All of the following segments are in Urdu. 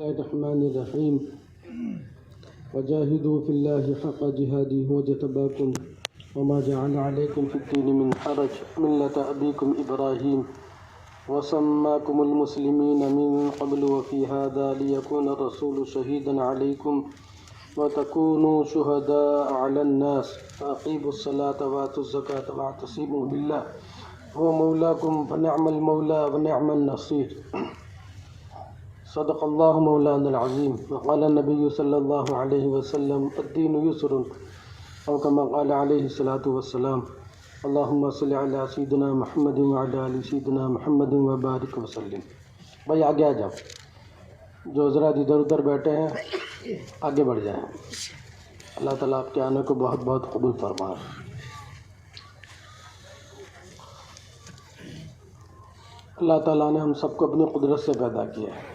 الله الرحمن الرحيم وجاهدوا في الله حق جهاده هو اجتباكم وما جعل عليكم في الدين من حرج ملة أبيكم إبراهيم وسماكم المسلمين من قبل وفي هذا ليكون الرسول شهيدا عليكم وتكونوا شهداء على الناس فأقيموا الصلاة وآتوا الزكاة واعتصموا بالله هو مولاكم فنعم المولى ونعم النصير صدق الله مولانا العظيم وقال النبي صلى الله عليه وسلم الدين يسر أو كما قال عليه الصلاة والسلام اللهم صل على سيدنا محمد وعلى آل سيدنا محمد وبارك وسلم. بھائی آگے آ جاؤ، جو حضرات ادھر ادھر بیٹھے ہیں آگے بڑھ جائیں. اللہ تعالیٰ آپ کے آنے کو بہت بہت قبول فرمائے. اللہ تعالیٰ نے ہم سب کو اپنی قدرت سے پیدا کیا ہے،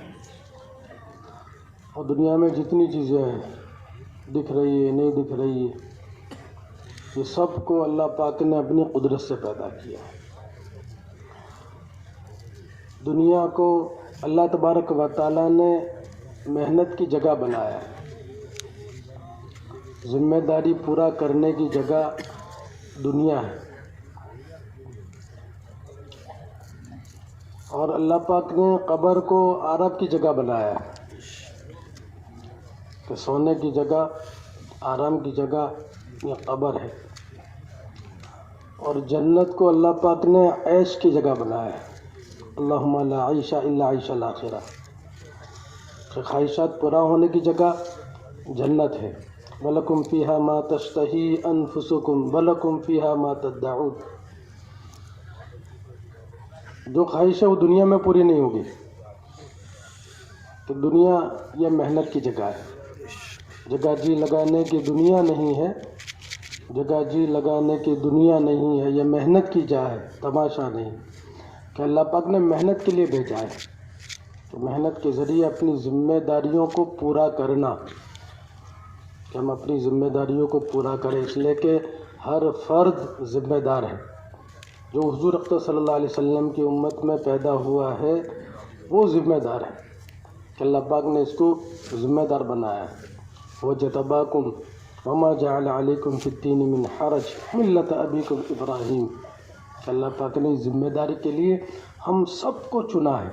اور دنیا میں جتنی چیزیں ہیں دکھ رہی ہے نہیں دکھ رہی ہے، یہ سب کو اللہ پاک نے اپنی قدرت سے پیدا کیا ہے. دنیا کو اللہ تبارک و تعالیٰ نے محنت کی جگہ بنایا ہے، ذمہ داری پورا کرنے کی جگہ دنیا ہے. اور اللہ پاک نے قبر کو عرب کی جگہ بنایا ہے کہ سونے کی جگہ، آرام کی جگہ یہ قبر ہے. اور جنت کو اللہ پاک نے عیش کی جگہ بنایا ہے. اللہم لا عیش الا عیش الاخرہ، کہ خواہشات پورا ہونے کی جگہ جنت ہے. وَلَكُمْ فِيهَا مَا تَشْتَهِي أَنفُسُكُمْ وَلَكُمْ فِيهَا مَا تَدَّعُونَ. جو خواہش ہے وہ دنیا میں پوری نہیں ہوگی. تو دنیا یہ محنت کی جگہ ہے، جگہ جی لگانے کی دنیا نہیں ہے، جگہ جی لگانے کی دنیا نہیں ہے، یہ محنت کی جا ہے، تماشا نہیں. کہ اللہ پاک نے محنت کے لیے بھیجا ہے، تو محنت کے ذریعے اپنی ذمہ داریوں کو پورا کرنا، کہ ہم اپنی ذمہ داریوں کو پورا کریں. اس لیے کہ ہر فرد ذمہ دار ہے. جو حضور اقدس صلی اللہ علیہ وسلم کی امت میں پیدا ہوا ہے وہ ذمہ دار ہے، کہ اللہ پاک نے اس کو ذمہ دار بنایا ہے. وَجَتَبَاكُمْ وَمَا جَعَلَ عَلَيْكُمْ فِي الدِّينِ مِنْ حَرَجٍ مِلَّةَ أَبِيكُمْ إِبْرَاهِيمَ. کہ اللہ پاک نے ذمہ داری کے لیے ہم سب کو چنا ہے.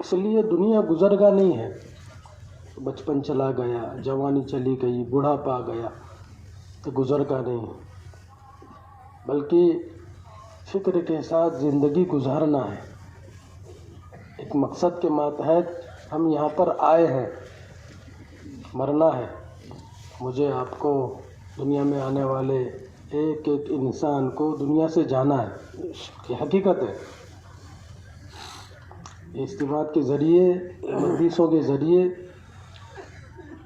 اس لیے دنیا گزرگاہ نہیں ہے. بچپن چلا گیا، جوانی چلی گئی، بڑھاپا آ گیا، تو گزرگاہ نہیں ہے، بلکہ فکر کے ساتھ زندگی گزارنا ہے. ایک مقصد کے ماتحت ہم یہاں پر آئے ہیں، مرنا ہے. مجھے آپ کو دنیا میں آنے والے ایک ایک انسان کو دنیا سے جانا ہے، یہ حقیقت ہے. اجتماعات کے ذریعے، حدیثوں کے ذریعے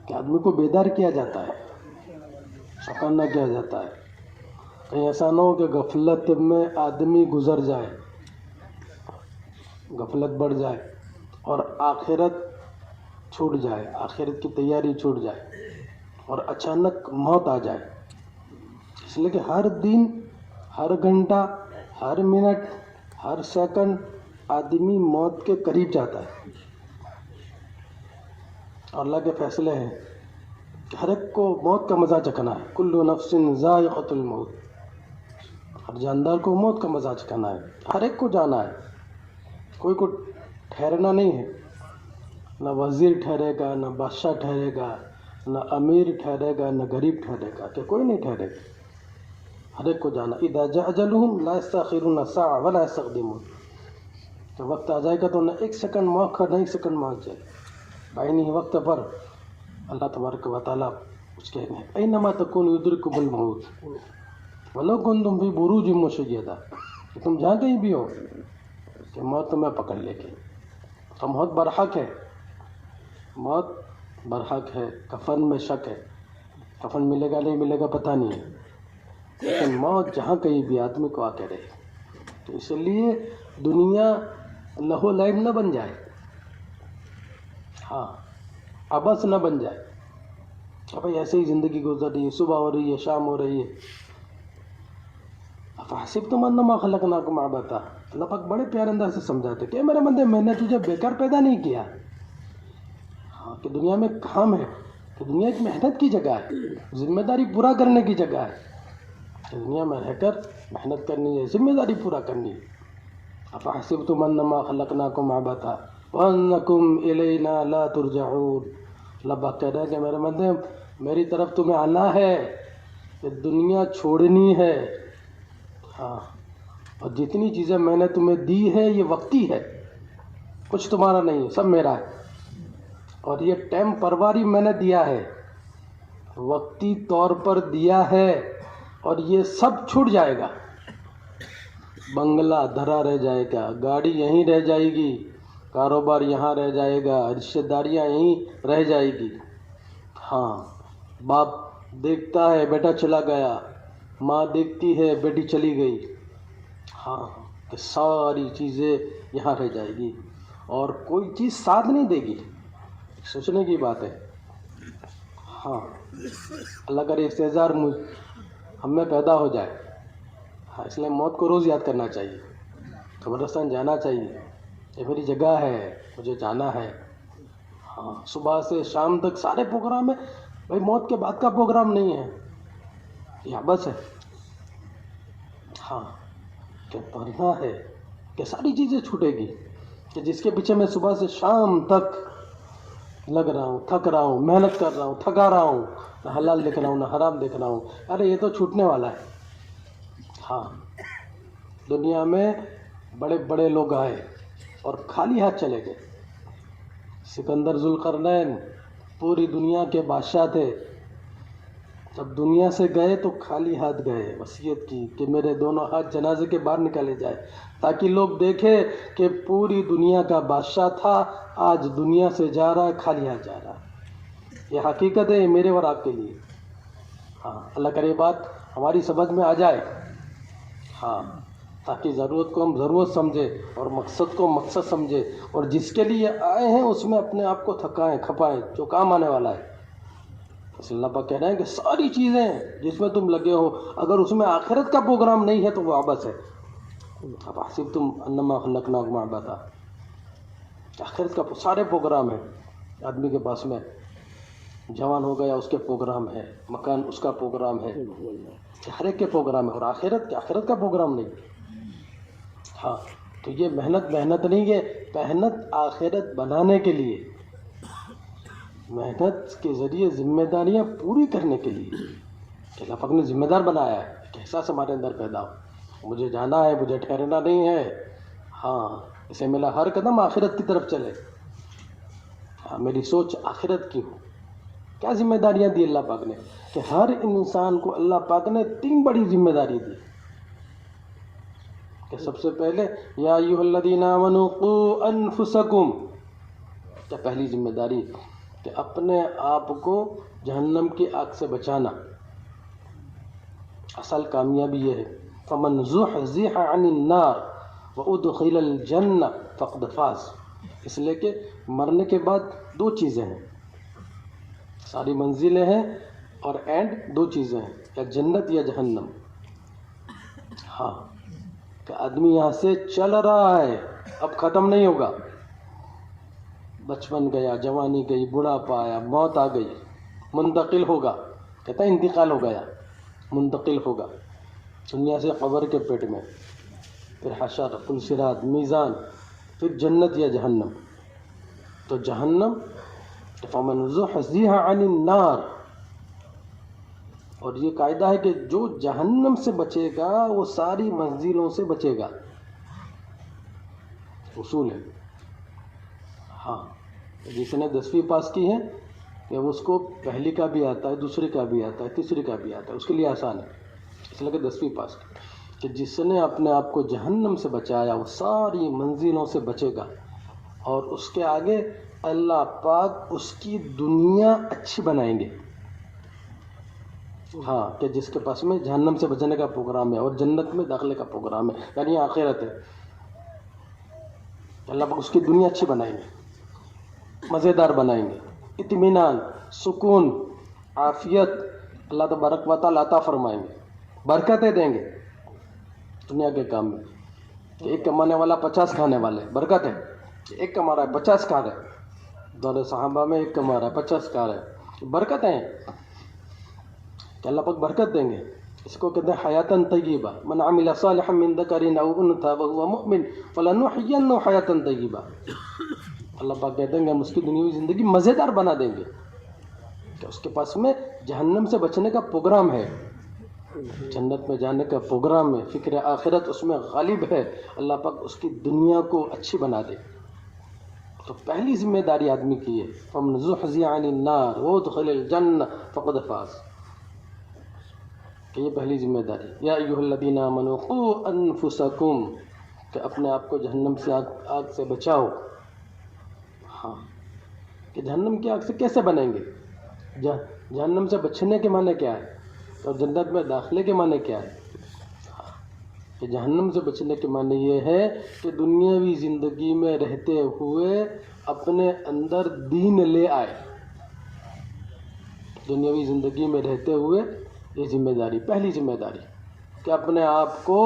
کہ آدمی کو بیدار کیا جاتا ہے، چوکنا کیا جاتا ہے. کہیں ایسا نہ ہو کہ غفلت میں آدمی گزر جائے، غفلت بڑھ جائے اور آخرت چھوٹ جائے، آخرت کی تیاری چھوٹ جائے اور اچانک موت آ جائے. اس لیے کہ ہر دن، ہر گھنٹہ، ہر منٹ، ہر سیکنڈ آدمی موت کے قریب جاتا ہے. اور اللہ کے فیصلے ہیں کہ ہر ایک کو موت کا مزہ چکھنا ہے. کل نفس ذائقۃ الموت، ہر جاندار کو موت کا مزہ چکھنا ہے. ہر ایک کو جانا ہے، کوئی کو ٹھہرنا نہیں ہے. نہ وزیر ٹھہرے گا، نہ بادشاہ ٹھہرے گا، نہ امیر ٹھہرے گا، نہ غریب ٹھہرے گا، کہ کوئی نہیں ٹھہرے گا. ہر ایک کو جانا. اذا جاء اجلهم لا يستأخرون ساعة ولا يستقدمون. تو وقت آ جائے گا تو نہ ایک سیکنڈ موقع، نہ ایک سیکنڈ موقع جائے. بعینی وقت پر اللہ تبارک و تعالیٰ اس کے اینما تکون یدرککم الموت ولو کنتم فی بروج مشیدہ. کہ تم جہاں کہیں بھی ہو کہ موت تمہیں پکڑ لے گی. تو موت برحق ہے، موت برحق ہے. کفن میں شک ہے، کفن ملے گا نہیں ملے گا پتہ نہیں ہے، لیکن موت جہاں کہیں بھی آدمی کو آ کے رہے. تو اس لیے دنیا لہو لعب نہ بن جائے، ہاں عبث نہ بن جائے. بھائی ایسے ہی زندگی گزر رہی ہے، صبح ہو رہی ہے، شام ہو رہی ہے. فحسبتم انما خلقناکم عبثا. اللہ پاک بڑے پیارے انداز سے سمجھاتے کہ میرے بندے میں نے تجھے بیکار پیدا نہیں کیا. کہ دنیا میں کام ہے، کہ دنیا ایک محنت کی جگہ ہے، ذمہ داری پورا کرنے کی جگہ ہے، کہ دنیا میں رہ کر محنت کرنی ہے، ذمہ داری پورا کرنی ہے۔ افحسبتم انما خلقناکم عبثا وانکم الینا لا ترجعون۔ اللہ پاک کہہ رہا ہے کہ میرے بندے میری طرف تمہیں آنا ہے، کہ دنیا چھوڑنی ہے، ہاں، اور جتنی چیزیں میں نے تمہیں دی ہے یہ وقتی ہے، کچھ تمہارا نہیں ہے، سب میرا ہے، اور یہ ٹیمپروری میں نے دیا ہے، وقتی طور پر دیا ہے، اور یہ سب چھوٹ جائے گا۔ بنگلہ دھرا رہ جائے گا، گاڑی یہیں رہ جائے گی، کاروبار یہاں رہ جائے گا، رشتہ داریاں یہیں رہ جائے گی، ہاں، باپ دیکھتا ہے بیٹا چلا گیا، ماں دیکھتی ہے بیٹی چلی گئی، ہاں، کہ ساری چیزیں یہاں رہ جائے گی اور کوئی چیز ساتھ نہیں دے گی۔ سوچنے کی بات ہے، ہاں، اللہ کرے استعزار ہم میں پیدا ہو جائے، ہاں، اس لیے موت کو روز یاد کرنا چاہیے، قبرستان جانا چاہیے، یہ میری جگہ ہے، مجھے جانا ہے، ہاں، صبح سے شام تک سارے پروگرام ہے، بھائی موت کے بعد کا پروگرام نہیں ہے، یہ بس ہے، ہاں، کہ پڑھنا ہے، کہ ساری چیزیں چھوٹے گی، کہ جس کے پیچھے میں صبح سے شام تک لگ رہا ہوں، تھک رہا ہوں، محنت کر رہا ہوں، تھکا رہا ہوں، نہ حلال دیکھ رہا ہوں نہ حرام دیکھ رہا ہوں، ارے یہ تو چھوٹنے والا ہے۔ ہاں، دنیا میں بڑے بڑے لوگ آئے اور خالی ہاتھ چلے گئے۔ سکندر ذوالقرنین پوری دنیا کے بادشاہ تھے، جب دنیا سے گئے تو خالی ہاتھ گئے، وصیت کی کہ میرے دونوں ہاتھ جنازے کے باہر نکالے جائے تاکہ لوگ دیکھیں کہ پوری دنیا کا بادشاہ تھا، آج دنیا سے جا رہا ہے، خالی ہاتھ جا رہا ہے۔ یہ حقیقت ہے، یہ میرے اور آپ کے لیے، ہاں، اللہ کرے یہ بات ہماری سمجھ میں آ جائے، ہاں، تاکہ ضرورت کو ہم ضرورت سمجھے اور مقصد کو مقصد سمجھے، اور جس کے لیے آئے ہیں اس میں اپنے آپ کو تھکائیں کھپائیں جو کام آنے والا ہے۔ اس اللہ پاک کہہ رہے ہیں کہ ساری چیزیں جس میں تم لگے ہو، اگر اس میں آخرت کا پروگرام نہیں ہے تو وہ عبث ہے۔ اب حسبتم انما خلقناکم عبثا، آخرت کا سارے پروگرام ہیں، آدمی کے پاس میں جوان ہو گیا اس کے پروگرام ہے، مکان اس کا پروگرام ہے، ہر ایک کے پروگرام ہے، اور آخرت کا پروگرام نہیں۔ ہاں، تو یہ محنت نہیں ہے، محنت آخرت بنانے کے لیے، محنت کے ذریعے ذمہ داریاں پوری کرنے کے لیے، کہ اللہ پاک نے ذمہ دار بنایا ہے، ایک احساس ہمارے اندر پیدا ہو، مجھے جانا ہے، مجھے ٹھہرنا نہیں ہے، ہاں، اسے میرا ہر قدم آخرت کی طرف چلے، ہاں، میری سوچ آخرت کی ہو۔ کیا ذمہ داریاں دی اللہ پاک نے، کہ ہر انسان کو اللہ پاک نے 3 بڑی ذمہ داری دی، کہ سب سے پہلے یا ایھا الذین آمنوا قوا انفسکم، کہ پہلی ذمہ داری کہ اپنے آپ کو جہنم کی آگ سے بچانا، اصل کامیابی یہ ہے، فمن زحزح عن النار وادخل الجنہ فقد فاز، اس لیے کہ مرنے کے بعد 2 چیزیں ہیں، ساری منزلیں ہیں اور اینڈ 2 چیزیں ہیں، یا جنت یا جہنم، ہاں، کہ آدمی یہاں سے چل رہا ہے، اب ختم نہیں ہوگا، بچپن گیا، جوانی گئی، بڑھاپا آیا، موت آ گئی، منتقل ہوگا، کہتا ہے انتقال ہو گیا، منتقل ہوگا دنیا سے قبر کے پیٹ میں، پھر حشر، پل صراط، میزان، پھر جنت یا جہنم۔ تو جہنم فمن زحزح عن النار، اور یہ قاعدہ ہے کہ جو جہنم سے بچے گا وہ ساری منزلوں سے بچے گا، اصول ہے، ہاں، جس نے 10ویں پاس کی ہے کہ اس کو پہلی کا بھی آتا ہے، دوسری کا بھی آتا ہے، تیسری کا بھی آتا ہے، اس کے لیے آسان ہے، اس لیے کہ 10ویں پاس کی، کہ جس نے اپنے آپ کو جہنم سے بچایا وہ ساری منزلوں سے بچے گا، اور اس کے آگے اللہ پاک اس کی دنیا اچھی بنائیں گے، ہاں، کہ جس کے پاس میں جہنم سے بچنے کا پروگرام ہے اور جنت میں داخلے کا پروگرام ہے، یعنی آخرت ہے، اللہ پاک اس کی دنیا اچھی بنائیں گے، مزیدار بنائیں گے، اطمینان، سکون، عافیت اللہ تبارک و تعالیٰ عطا فرمائیں گے، برکتیں دیں گے دنیا کے کام میں، کہ ایک کمانے والا 50 کھانے والے، برکت ہے، ایک کما رہا ہے 50 کھا رہے، دور صحابہ میں ایک کمار ہے 50 کار ہے. برکت ہیں کہ اللہ پاک برکت دیں گے. اس کو کہتے ہیں حیاتاً طیبہ. من عمل صالحا من ذکر او انثى وهو مؤمن فلنحینه حیاتاً طیبہ. اللہ پاک کہتے ہیں کہ ہم اس کی دنیاوی زندگی مزیدار بنا دیں گے. کہ اس کے پاس میں جہنم سے بچنے کا پروگرام ہے, جنت میں جانے کا پروگرام ہے, فکر آخرت اس میں غالب ہے. اللہ پاک اس کی دنیا کو اچھی بنا دے. تو پہلی ذمہ داری آدمی کی ہے فمن زحزح عن النار وادخل الجنہ فقد فاز. کہ یہ پہلی ذمہ داری. یا ایھا الذین آمنوا قوا انفسکم, کہ اپنے آپ کو جہنم سے آگ سے بچاؤ. ہاں, کہ جہنم کی آگ سے کیسے بنیں گے؟ جہنم سے بچنے کے معنی کیا ہے اور جنت میں داخلے کے معنی کیا ہے؟ کہ جہنم سے بچنے کے معنی یہ ہے کہ دنیاوی زندگی میں رہتے ہوئے اپنے اندر دین لے آئے. دنیاوی زندگی میں رہتے ہوئے یہ ذمہ داری, پہلی ذمہ داری کہ اپنے آپ کو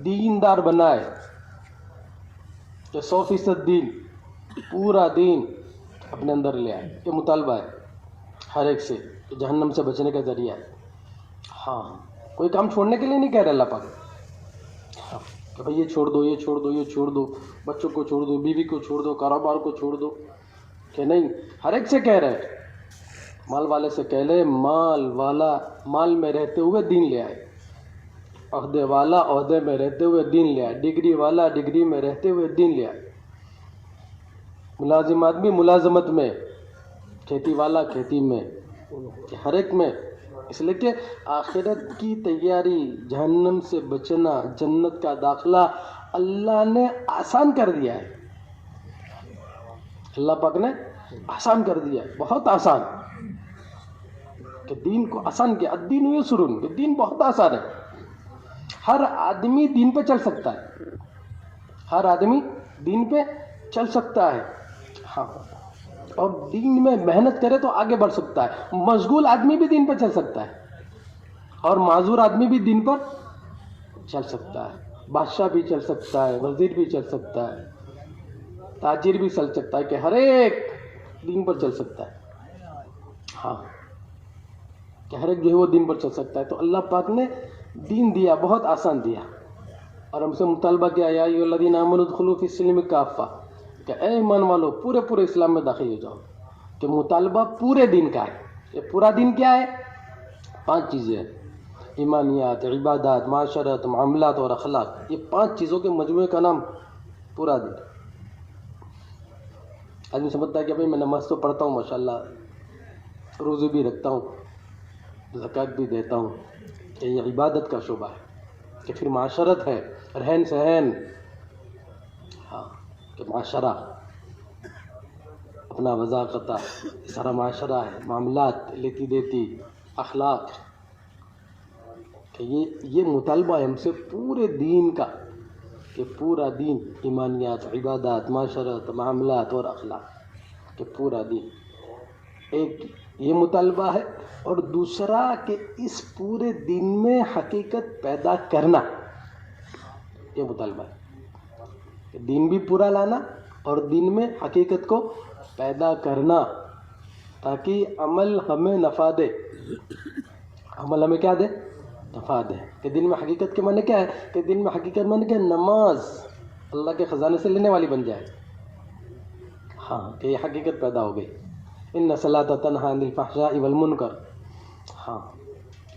دیندار بنائے. کہ 100% دین, پورا دین اپنے اندر لے آئے. یہ مطالبہ ہے ہر ایک سے کہ جہنم سے بچنے کا ذریعہ ہے. ہاں, کوئی کام چھوڑنے کے لیے نہیں کہہ رہے اللہ پاک کہ بھائی یہ چھوڑ دو, یہ چھوڑ دو, یہ چھوڑ دو, بچوں کو چھوڑ دو, بیوی کو چھوڑ دو, کاروبار کو چھوڑ دو. کہ نہیں, ہر ایک سے کہہ رہے. مال والے سے کہہ لے, مال والا مال میں رہتے ہوئے دین لے آئے. عہدے والا عہدے میں رہتے ہوئے دین لے آئے. ڈگری والا ڈگری میں رہتے ہوئے دین لے آئے. ملازم آدمی ملازمت میں, کھیتی والا کھیتی میں, ہر ایک میں. اس لیے کہ آخرت کی تیاری, جہنم سے بچنا, جنت کا داخلہ اللہ نے آسان کر دیا ہے. اللہ پاک نے آسان کر دیا ہے, بہت آسان. کہ دین کو آسان کیا. الدین یسر, کہ دین بہت آسان ہے. ہر آدمی دین پہ چل سکتا ہے. ہر آدمی دین پہ چل سکتا ہے. ہاں, اور دین میں محنت کرے تو آگے بڑھ سکتا ہے. مشغول آدمی بھی دین پر چل سکتا ہے, اور معذور آدمی بھی دین پر چل سکتا ہے. بادشاہ بھی چل سکتا ہے, وزیر بھی چل سکتا ہے, تاجر بھی چل سکتا ہے. کہ ہر ایک دین پر چل سکتا ہے. ہاں, کہ ہر ایک جو ہے وہ دین پر چل سکتا ہے. تو اللہ پاک نے دین دیا, بہت آسان دیا. اور ہم سے مطالبہ کیا, یا ایھا الذین آمنوا ادخلوا فی السلم کافہ, کہ اے ایمان والو پورے اسلام میں داخل ہو جاؤ. کہ مطالبہ پورے دین کا ہے. یہ پورا دین کیا ہے؟ 5 چیزیں ہیں. ایمانیات, عبادات, معاشرت, معاملات اور اخلاق. یہ 5 چیزوں کے مجموعے کا نام پورا دین. آدمی سمجھتا ہے کہ بھائی میں نماز تو پڑھتا ہوں ماشاءاللہ, روزے بھی رکھتا ہوں, زکوٰۃ بھی دیتا ہوں, کہ یہ عبادت کا شعبہ ہے. کہ پھر معاشرت ہے, رہن سہن. ہاں, کہ معاشرہ, اپنا وضاقتہ, سارا معاشرہ ہے. معاملات, لیتی دیتی, اخلاق. کہ یہ مطالبہ ہے ہم سے پورے دین کا, کہ پورا دین, ایمانیات, عبادات, معاشرت, معاملات اور اخلاق. کہ پورا دین. ایک یہ مطالبہ ہے, اور دوسرا کہ اس پورے دین میں حقیقت پیدا کرنا. یہ مطالبہ ہے کہ دین بھی پورا لانا اور دین میں حقیقت کو پیدا کرنا, تاکہ عمل ہمیں نفع دے. عمل ہمیں کیا دے؟ نفع دے. کہ دین میں حقیقت کے معنی کیا ہے؟ کہ دین میں حقیقت معنی کہ نماز اللہ کے خزانے سے لینے والی بن جائے. ہاں, کہ یہ حقیقت پیدا ہو گئی. ان الصلاۃ تنہی عن الفحشاء والمنکر. ہاں,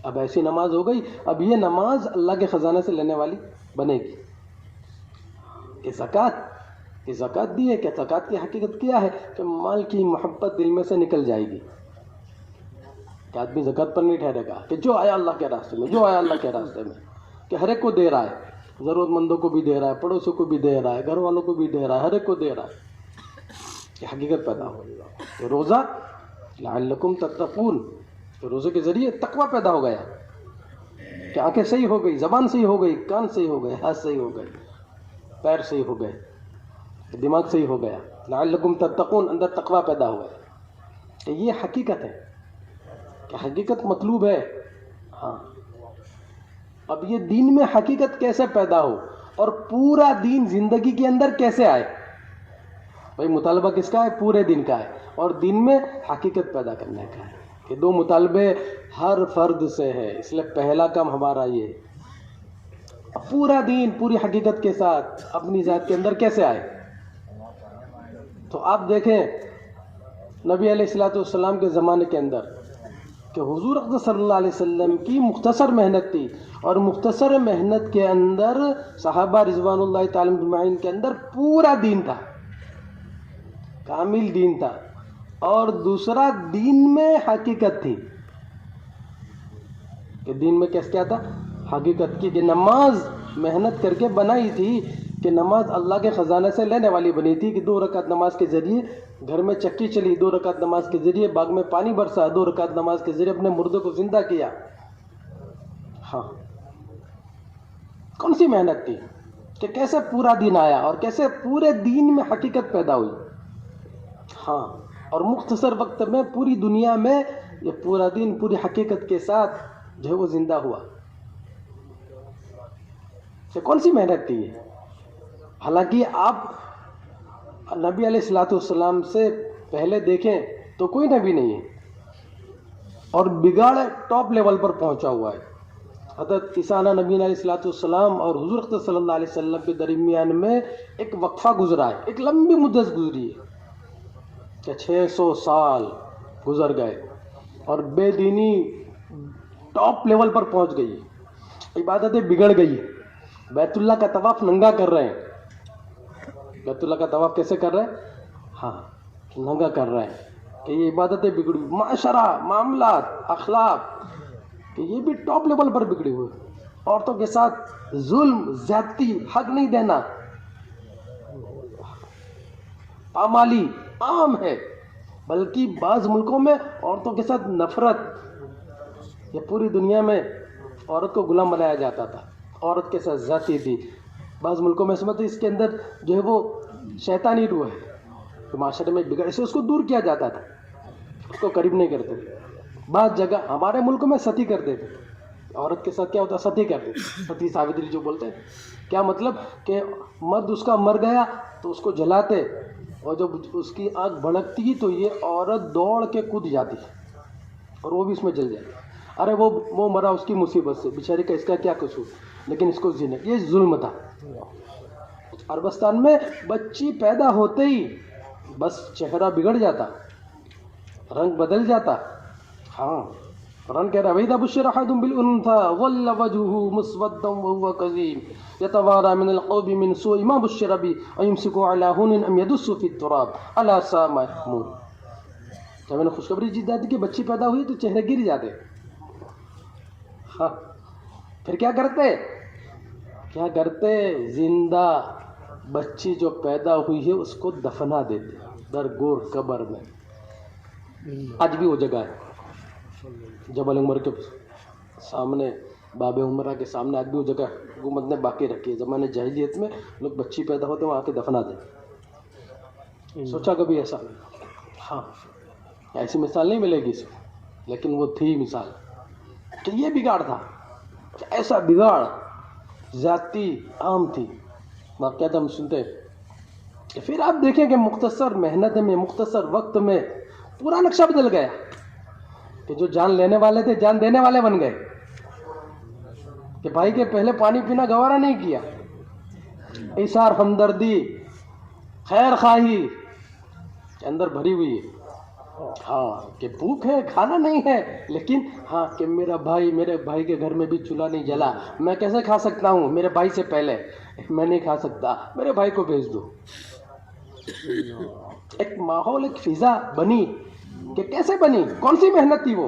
اب ایسی نماز ہو گئی, اب یہ نماز اللہ کے خزانے سے لینے والی بنے گی. کہ زکوٰۃ دی ہے. کہ زکوٰۃ کی حقیقت کیا ہے؟ کہ مال کی محبت دل میں سے نکل جائے گی. کہ آدمی زکوٰۃ پر نہیں ٹھہرے گا, کہ جو آیا اللہ کے راستے میں, جو آیا اللہ کے راستے میں. کہ ہر ایک کو دے رہا ہے, ضرورت مندوں کو بھی دے رہا ہے, پڑوسیوں کو بھی دے رہا ہے, گھر والوں کو بھی دے رہا ہے, ہر ایک کو دے رہا ہے. یہ حقیقت پیدا ہو گئی. کہ روزہ لعلکم تتقون, کہ روزے کے ذریعے تقوی پیدا ہو گیا. کہ آنکھیں صحیح ہو گئی, زبان صحیح ہو گئی, کان صحیح ہو گئے, ہاتھ صحیح ہو گئے, پیر صحیح ہو گئے, دماغ صحیح ہو گیا. لعلکم تتقون, اندر تقوی پیدا ہو گیا. کہ یہ حقیقت ہے, کہ حقیقت مطلوب ہے. ہاں, اب یہ دین میں حقیقت کیسے پیدا ہو اور پورا دین زندگی کے اندر کیسے آئے؟ بھائی مطالبہ کس کا ہے؟ پورے دین کا ہے. اور دین میں حقیقت پیدا کرنے کا ہے. کہ دو مطالبے ہر فرد سے ہے، اس لیے پہلا کام ہمارا یہ ہے. پورا دین پوری حقیقت کے ساتھ اپنی ذات کے اندر کیسے آئے. تو آپ دیکھیں نبی علیہ الصلوۃ والسلام کے زمانے کے اندر کہ حضور اقدس صلی اللہ علیہ وسلم کی مختصر محنت تھی، اور مختصر محنت کے اندر صحابہ رضوان اللہ تعالی اجمعین کے اندر پورا دین تھا، کامل دین تھا. اور دوسرا دین میں حقیقت تھی. کہ دین میں کیا تھا؟ حقیقت کی. کہ نماز محنت کر کے بنائی تھی، کہ نماز اللہ کے خزانے سے لینے والی بنی تھی. کہ 2 رکعت نماز کے ذریعے گھر میں چکی چلی، 2 رکعت نماز کے ذریعے باغ میں پانی برسا، 2 رکعت نماز کے ذریعے اپنے مردوں کو زندہ کیا. ہاں، کون سی محنت تھی؟ کہ کیسے پورا دین آیا اور کیسے پورے دین میں حقیقت پیدا ہوئی. ہاں، اور مختصر وقت میں پوری دنیا میں یہ پورا دین پوری حقیقت کے ساتھ جو ہے وہ زندہ ہوا. کہ کون سی محنت تھی یہ؟ حالانکہ آپ نبی علیہ الصلوۃ والسلام سے پہلے دیکھیں تو کوئی نبی نہیں ہے، اور بگاڑ ٹاپ لیول پر پہنچا ہوا ہے. حضرت عیسیٰ نبی علیہ الصلوۃ والسلام اور حضور اقدس صلی اللہ علیہ وسلم کے درمیان میں ایک وقفہ گزرا ہے، ایک لمبی مدت گزری ہے کہ 600 سال گزر گئے، اور بے دینی ٹاپ لیول پر پہنچ گئی ہے، عبادتیں بگڑ گئی ہیں. بیت اللہ کا طواف ننگا کر رہے ہیں. بیت اللہ کا طواف کیسے کر رہے ہیں؟ ہاں، ننگا کر رہے ہیں. کہ یہ عبادتیں بگڑی، معاشرہ، معاملات، اخلاق، کہ یہ بھی ٹاپ لیول پر بگڑی ہوئی. عورتوں کے ساتھ ظلم، زیادتی، حق نہیں دینا، پامالی عام ہے. بلکہ بعض ملکوں میں عورتوں کے ساتھ نفرت. یہ پوری دنیا میں عورت کو غلام بنایا جاتا تھا، عورت کے ساتھ زیادتی تھی. بعض ملکوں میں سمجھتے اس کے اندر جو ہے وہ شیطانی روح ہے، تو معاشرے میں بگڑ سے اس کو دور کیا جاتا تھا، اس کو قریب نہیں کرتے. بعض جگہ ہمارے ملک میں ستی کرتے تھے. عورت کے ساتھ کیا ہوتا؟ ستی کرتے تھے. ستی ساوتری جو بولتے ہیں، کیا مطلب؟ کہ مرد اس کا مر گیا تو اس کو جلاتے، اور جب اس کی آنکھ بھڑکتی تو یہ عورت دوڑ کے کود جاتی اور وہ بھی اس میں جل جاتی. ارے وہ مرا اس کی مصیبت سے، بیچاری کا اس کا کیا قصور، لیکن اس کو زینے. یہ ظلم تھا. عربستان میں بچی پیدا ہوتے ہی بس چہرہ بگڑ جاتا، رنگ بدل جاتا. ہاں، قرآن کہہ رہا ہے وَإِذَا بُشِّرَ أَحَدٌ بِالْأُنثَىٰ ظَلَّ وَجْهُهُ مُسْوَدًّا وَهُوَ كَظِيمٌ يَتَوَارَىٰ مِنَ الْقَوْمِ مِنْ سُوءِ مَا بُشِّرَ بِهِ أَيُمْسِكُهُ عَلَىٰ هُونٍ أَمْ يَدُسُّهُ فِي التُّرَابِ أَلَا سَاءَ مَا يَحْكُمُونَ. جب میں نے خوشخبری دی کہ بچی پیدا ہوئی تو چہرے گر جاتے. ہاں، پھر کیا کرتے؟ زندہ بچی جو پیدا ہوئی ہے اس کو دفنا دیتے درگور قبر میں. آج بھی وہ جگہ ہے جبل عمر کے سامنے، باب عمرہ کے سامنے، آج بھی وہ جگہ حکومت نے باقی رکھی ہے. زمانے جاہلیت میں لوگ بچی پیدا ہوتے وہاں کے دفنا دیتے. سوچا کبھی ایسا؟ ہاں، ایسی مثال نہیں ملے گی اس میں، لیکن وہ تھی مثال. کہ یہ بگاڑ تھا، کہ ایسا بگاڑ، زیادتی عام تھی. واقعات ہم سنتے. پھر آپ دیکھیں کہ مختصر محنت میں، مختصر وقت میں پورا نقشہ بدل گیا. کہ جو جان لینے والے تھے جان دینے والے بن گئے. کہ بھائی کے پہلے پانی پینا گوارا نہیں کیا. ایثار، ہمدردی، خیر خواہی کے اندر بھری ہوئی ہے. ہاں، کہ بھوک ہے، کھانا نہیں ہے، لیکن ہاں کہ میرے بھائی کے گھر میں بھی چولہا نہیں جلا، میں کیسے کھا سکتا ہوں؟ میرے بھائی سے پہلے میں نہیں کھا سکتا، میرے بھائی کو بھیج دو. ایک ماحول، ایک فضا بنی. کہ کیسے بنی؟ کون سی محنت تھی وہ؟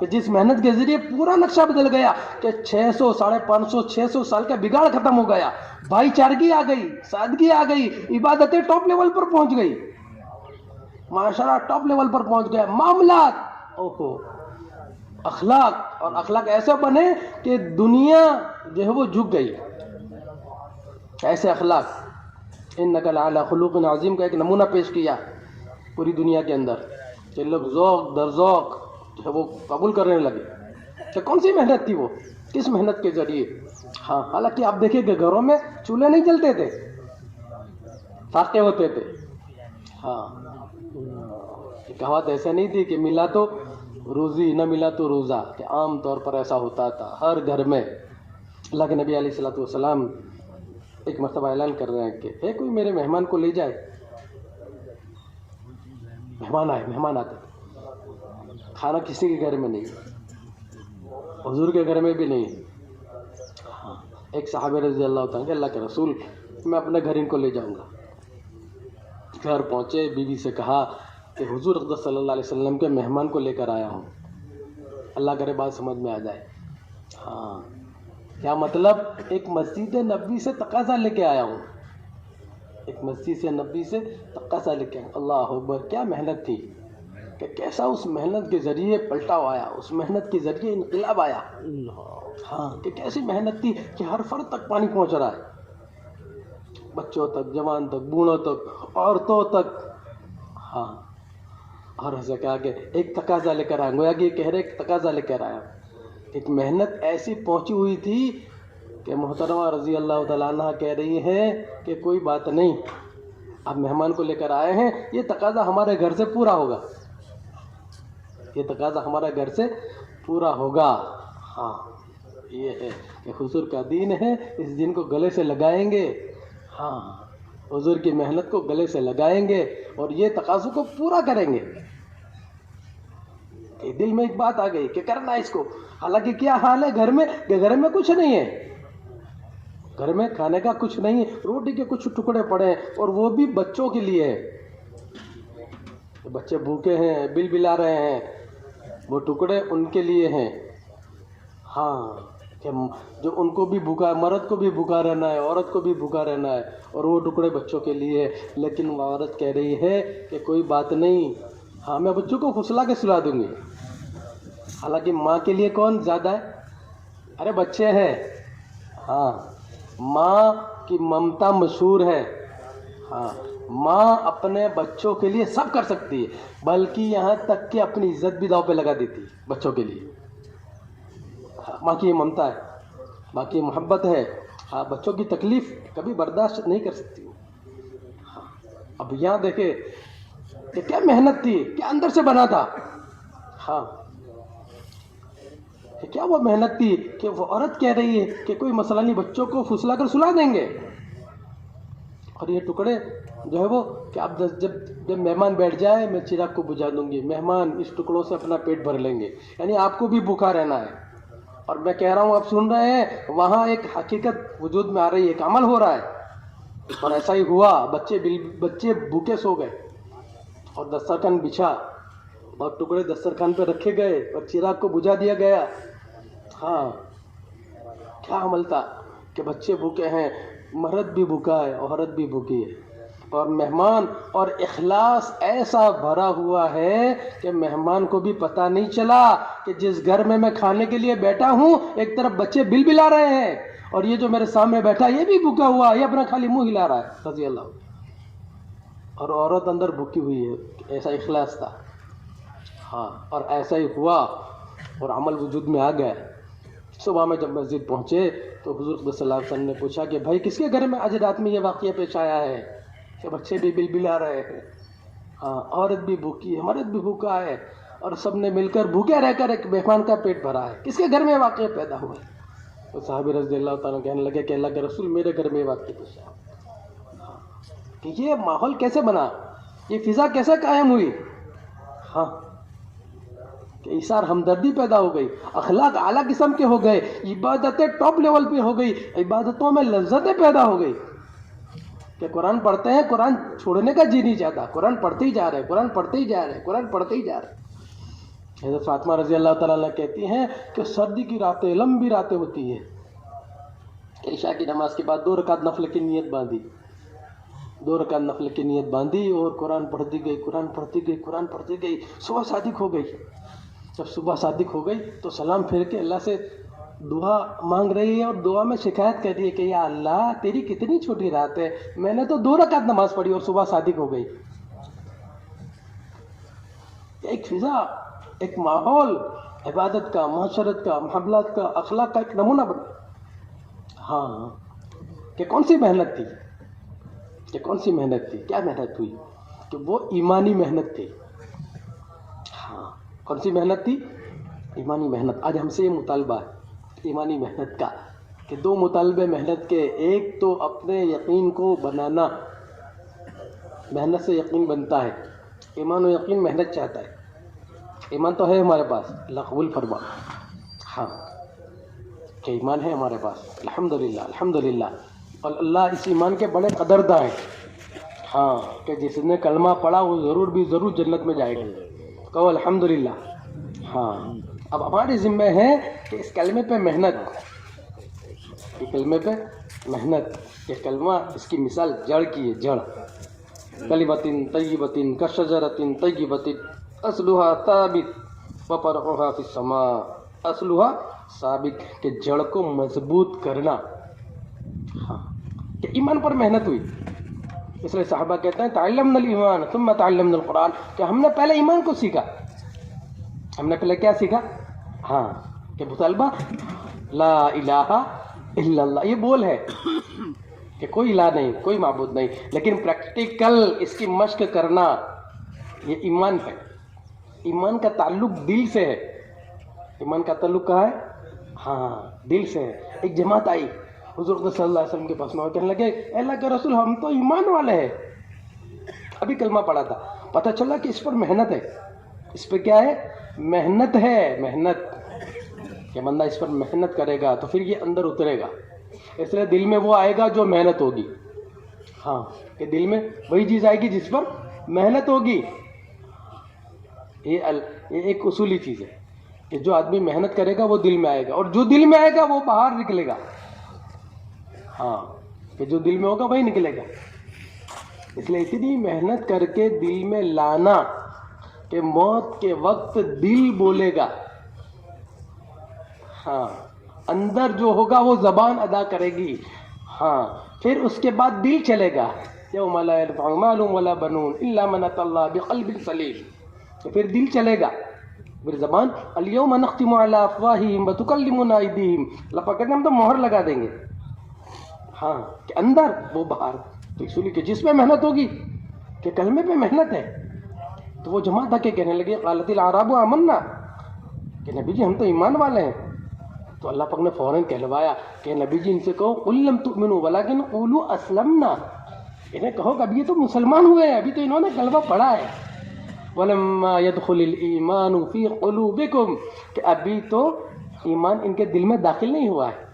کہ جس محنت کے ذریعے پورا نقشہ بدل گیا. کہ 600، 550، 600 سال کا بگاڑ ختم ہو گیا. بھائی چارگی آ گئی، سادگی آ گئی، عبادتیں ٹاپ لیول پر پہنچ گئی، معاشرہ ٹاپ لیول پر پہنچ گیا، معاملات، اخلاق، اور اخلاق ایسے بنے کہ دنیا جو ہے وہ جھک گئی. ایسے اخلاق، انک لعلی خلق عظیم کا ایک نمونہ پیش کیا پوری دنیا کے اندر، کہ لوگ ذوق در ذوق جو ہے وہ قبول کرنے لگے. کہ کون سی محنت تھی وہ؟ کس محنت کے ذریعے؟ ہاں، حالانکہ آپ دیکھیں کہ گھروں میں چولہے نہیں جلتے تھے، فاقے ہوتے تھے. ہاں، یہ کہاوت ایسا نہیں تھی کہ ملا تو روزی نہ ملا تو روزہ، کہ عام طور پر ایسا ہوتا تھا ہر گھر میں۔ اللہ کے نبی علیہ الصلوۃ والسلام ایک مرتبہ اعلان کر رہے ہیں کہ ہے کوئی میرے مہمان کو لے جائے۔ مہمان آتے، کھانا کسی کے گھر میں نہیں، حضور کے گھر میں بھی نہیں۔ ایک صحابی رضی اللہ تعالیٰ کہ اللہ کے رسول میں اپنے گھر ان کو لے جاؤں گا۔ گھر پہنچے، بیوی سے کہا کہ حضور اقدس صلی اللہ علیہ وسلم کے مہمان کو لے کر آیا ہوں، اللہ کرے بات سمجھ میں آ جائے۔ ہاں، کیا مطلب؟ ایک مسجد نبوی سے تقاضا لے کے آیا ہوں، ایک مسجد سے نبوی سے تقاضا لے کے آیا ہوں۔ اللہ اکبر، کیا محنت تھی، کہ کیسا اس محنت کے ذریعے پلٹاؤ آیا، اس محنت کے ذریعے انقلاب آیا۔ ہاں، کہ کیسی محنت تھی کہ ہر فرد تک پانی پہنچ رہا ہے، بچوں تک، جوان تک، بوڑھوں تک، عورتوں تک۔ ہاں، اور ایسا کہا کہ ایک تقاضا لے کر آیا، گویا کہ یہ کہہ رہے ایک تقاضا لے کر آیا۔ ایک محنت ایسی پہنچی ہوئی تھی کہ محترمہ رضی اللہ تعالیٰ عنہ کہہ رہی ہے کہ کوئی بات نہیں، آپ مہمان کو لے کر آئے ہیں، یہ تقاضا ہمارے گھر سے پورا ہوگا، یہ تقاضا ہمارے گھر سے پورا ہوگا۔ ہاں، یہ ہے کہ حضور کا دین ہے، اس دین کو گلے سے لگائیں گے۔ ہاں، حضور کی محنت کو گلے سے لگائیں گے اور یہ تقاضوں کو پورا کریں گے۔ کہ دل میں ایک بات آ گئی کہ کرنا اس کو، حالانکہ کیا حال ہے گھر میں، کہ گھر میں کچھ نہیں ہے، گھر میں کھانے کا کچھ نہیں ہے، روٹی کے کچھ ٹکڑے پڑے ہیں، اور وہ بھی بچوں کے لیے ہے۔ بچے بھوکے ہیں، بل بلا رہے ہیں، وہ ٹکڑے ان کے لیے ہیں۔ ہاں، کہ جو ان کو بھی بھوکا، مرد کو بھی بھوکا رہنا ہے، عورت کو بھی بھوکا رہنا ہے، اور وہ ٹکڑے بچوں کے لیے۔ لیکن وہ عورت کہہ رہی ہے کہ کوئی بات نہیں، ہاں میں بچوں کو پھسلا کے سلا دوں گی۔ حالانکہ ماں کے لیے کون زیادہ ہے؟ ارے بچے ہیں۔ ہاں، ماں کی ممتا مشہور ہے۔ ہاں، ماں اپنے بچوں کے لیے سب کر سکتی ہے، بلکہ یہاں تک کہ اپنی عزت بھی داؤ پہ لگا دیتی ہے بچوں کے لیے۔ ماں کی یہ ممتا ہے، ماں کی محبت ہے۔ ہاں، بچوں کی تکلیف کبھی برداشت نہیں کر سکتی۔ ہاں، اب یہاں دیکھیں کہ کیا محنت تھی، کیا اندر سے بنا تھا۔ ہاں، کیا وہ محنت تھی کہ وہ عورت کہہ رہی ہے کہ کوئی مسئلہ نہیں، بچوں کو پھسلا کر سلا دیں گے، اور یہ ٹکڑے جو ہے وہ کہ اب جب مہمان بیٹھ جائے میں چراغ کو بجھا دوں گی، مہمان اس ٹکڑوں سے اپنا پیٹ بھر لیں گے، یعنی آپ کو بھی بھوکا رہنا ہے۔ اور میں کہہ رہا ہوں، آپ سن رہے ہیں، وہاں ایک حقیقت وجود میں آ رہی ہے، ایک عمل ہو رہا ہے، اور ایسا ہی ہوا۔ بچے بھوکے سو گئے، اور دسترخوان بچھا، اور ٹکڑے دسترخوان پہ رکھے گئے، اور چراغ کو بجھا دیا گیا۔ ہاں، کیا عمل تھا کہ بچے بھوکے ہیں، مرد بھی بھوکا ہے، عورت بھی بھوکی ہے، اور مہمان اور اخلاص ایسا بھرا ہوا ہے کہ مہمان کو بھی پتہ نہیں چلا کہ جس گھر میں میں کھانے کے لیے بیٹھا ہوں، ایک طرف بچے بل بلا رہے ہیں، اور یہ جو میرے سامنے بیٹھا یہ بھی بھوکا ہوا، یہ اپنا خالی منہ ہلا رہا ہے، رضی اللہ، اور عورت اندر بھوکی ہوئی ہے۔ ایسا اخلاص تھا۔ ہاں، اور ایسا ہی ہوا، اور عمل وجود میں آ گیا۔ صبح میں جب مسجد پہنچے تو حضور صلی اللہ علیہ وسلم نے پوچھا کہ بھائی کس کے گھر میں آج رات میں یہ واقعہ پیش آیا ہے کہ بچے بھی بل بلا رہے ہیں، ہاں، عورت بھی بھوکی ہے، مرد بھی بھوکا ہے، اور سب نے مل کر بھوکے رہ کر ایک مہمان کا پیٹ بھرا ہے، کس کے گھر میں واقعہ پیدا ہوا ہے؟ تو صحابی رضی اللہ تعالیٰ کہنے لگے کہ اللہ کے رسول میرے گھر میں یہ واقعہ پیش آیا۔ کہ یہ ماحول کیسے بنا، یہ فضا کیسے قائم ہوئی؟ ہاں، کہ ایثار ہمدردی پیدا ہو گئی، اخلاق اعلیٰ قسم کے ہو گئے، عبادتیں ٹاپ لیول پہ ہو گئی، عبادتوں میں لذتیں پیدا ہو گئی، کہ قرآن پڑھتے ہیں، قرآن چھوڑنے کا جی نہیں چاہتا، قرآن پڑھتے ہی جا رہے، قرآن پڑھتے ہی جا رہے، قرآن پڑھتے ہی جا رہے۔ حضرت فاطمہ رضی اللہ تعالیٰ عنہ کہتی ہیں کہ سردی کی راتیں لمبی راتیں ہوتی ہیں، عشاء کی نماز کے بعد 2 رکعت نفل کی نیت باندھی، 2 رکعت نفل کی نیت باندھی، اور قرآن پڑھتی گئی، قرآن پڑھتی گئی، قرآن پڑھتی گئی، صبح صادق ہو گئی۔ جب صبح صادق ہو گئی تو سلام پھیر کے اللہ سے دعا مانگ رہی ہے، اور دعا میں شکایت کر رہی ہے کہ یا اللہ تیری کتنی چھوٹی رات ہے، میں نے تو 2 رکعت نماز پڑھی اور صبح صادق ہو گئی۔ ایک فضا، ایک ماحول عبادت کا، معاشرت کا، محبت کا، اخلاق کا ایک نمونہ بنا۔ ہاں، کہ کون سی محنت تھی، کہ کون سی محنت تھی، کیا محنت ہوئی؟ کہ وہ ایمانی محنت تھی. ہاں کون سی محنت تھی؟ ایمانی محنت. آج ہم سے یہ مطالبہ ہے ایمانی محنت کا کہ دو مطالبے محنت کے. ایک تو اپنے یقین کو بنانا، محنت سے یقین بنتا ہے. ایمان و یقین محنت چاہتا ہے. ایمان تو ہے ہمارے پاس، اللہ قبول فرما. ہاں کہ ایمان ہے ہمارے پاس، الحمدللہ الحمدللہ. اور اللہ اس ایمان کے بڑے قدرداں ہیں. ہاں کہ جس نے کلمہ پڑھا وہ ضرور جنت میں جائے گا. کہو الحمدللہ. ہاں اب ہمارے ذمہ ہے کہ اس کلمے پہ محنت، یہ کلمے پہ محنت. یہ کلمہ اس کی مثال جڑ کی ہے، جڑ. کلمۃ طیبۃ کشجرۃ طیبۃ اصلها ثابت وفرعها فی السماء. اصلها ثابت کہ جڑ کو مضبوط کرنا. ہاں کہ ایمان پر محنت ہوئی. اس لیے صحابہ کہتے ہیں تعلمنا الایمان ثم تعلمنا القرآن، کہ ہم نے پہلے ایمان کو سیکھا. ہم نے پہلے کیا سیکھا؟ ہاں کہ مطالبہ لا الہ الا اللہ، یہ بول ہے کہ کوئی الہ نہیں، کوئی معبود نہیں، لیکن پریکٹیکل اس کی مشق کرنا یہ ایمان ہے. ایمان کا تعلق دل سے ہے. ایمان کا تعلق کہاں ہے؟ ہاں دل سے ہے. ایک جماعت آئی حضور صلی اللہ علیہ وسلم کے پاس میں، کہنے لگے اے اللہ کے رسول ہم تو ایمان والے ہیں. ابھی کلمہ پڑھا تھا، پتہ چلا کہ اس پر محنت ہے. اس پہ کیا ہے؟ محنت ہے. محنت کہ بندہ اس پر محنت کرے گا تو پھر یہ اندر اترے گا. اس لیے دل میں وہ آئے گا جو محنت ہوگی. ہاں کہ دل میں وہی چیز آئے گی جس پر محنت ہوگی. یہ ایک اصولی چیز ہے کہ جو آدمی محنت کرے گا وہ دل میں آئے گا، اور جو دل میں آئے گا وہ باہر نکلے گا. ہاں کہ جو دل میں ہوگا وہی نکلے گا. اس لیے اتنی محنت کر کے دل میں لانا کہ موت کے وقت دل بولے گا. ہاں اندر جو ہوگا وہ زبان ادا کرے گی. ہاں پھر اس کے بعد دل چلے گا. یوم لا ينفع مال ولا بنون الا من اتى الله بقلب سلیم. تو پھر دل چلے گا، پھر زبان. الیوم نختم علی افواہہم وتکلمنا ایدیہم، اللہ پاک کہتے ہیں ہم تو مہر لگا دیں گے. ہاں کہ اندر وہ باہر. تو اس لیے کہ جس میں محنت ہوگی، کہ کلمے پہ محنت ہے. تو وہ جماعت آ کے کہنے لگے قالت الاعراب آمنا، کہ نبی جی ہم تو ایمان والے ہیں. تو اللہ پاک نے فوراً کہلوایا کہ نبی جی ان سے کہو قل لم تؤمنوا ولکن قولوا اسلمنا، انہیں کہو کہ ابھی یہ تو مسلمان ہوئے ہیں، ابھی تو انہوں نے کلمہ پڑھا ہے. ولما يدخل الايمان في قلوبكم، کہ ابھی تو ایمان ان کے دل میں داخل نہیں ہوا ہے.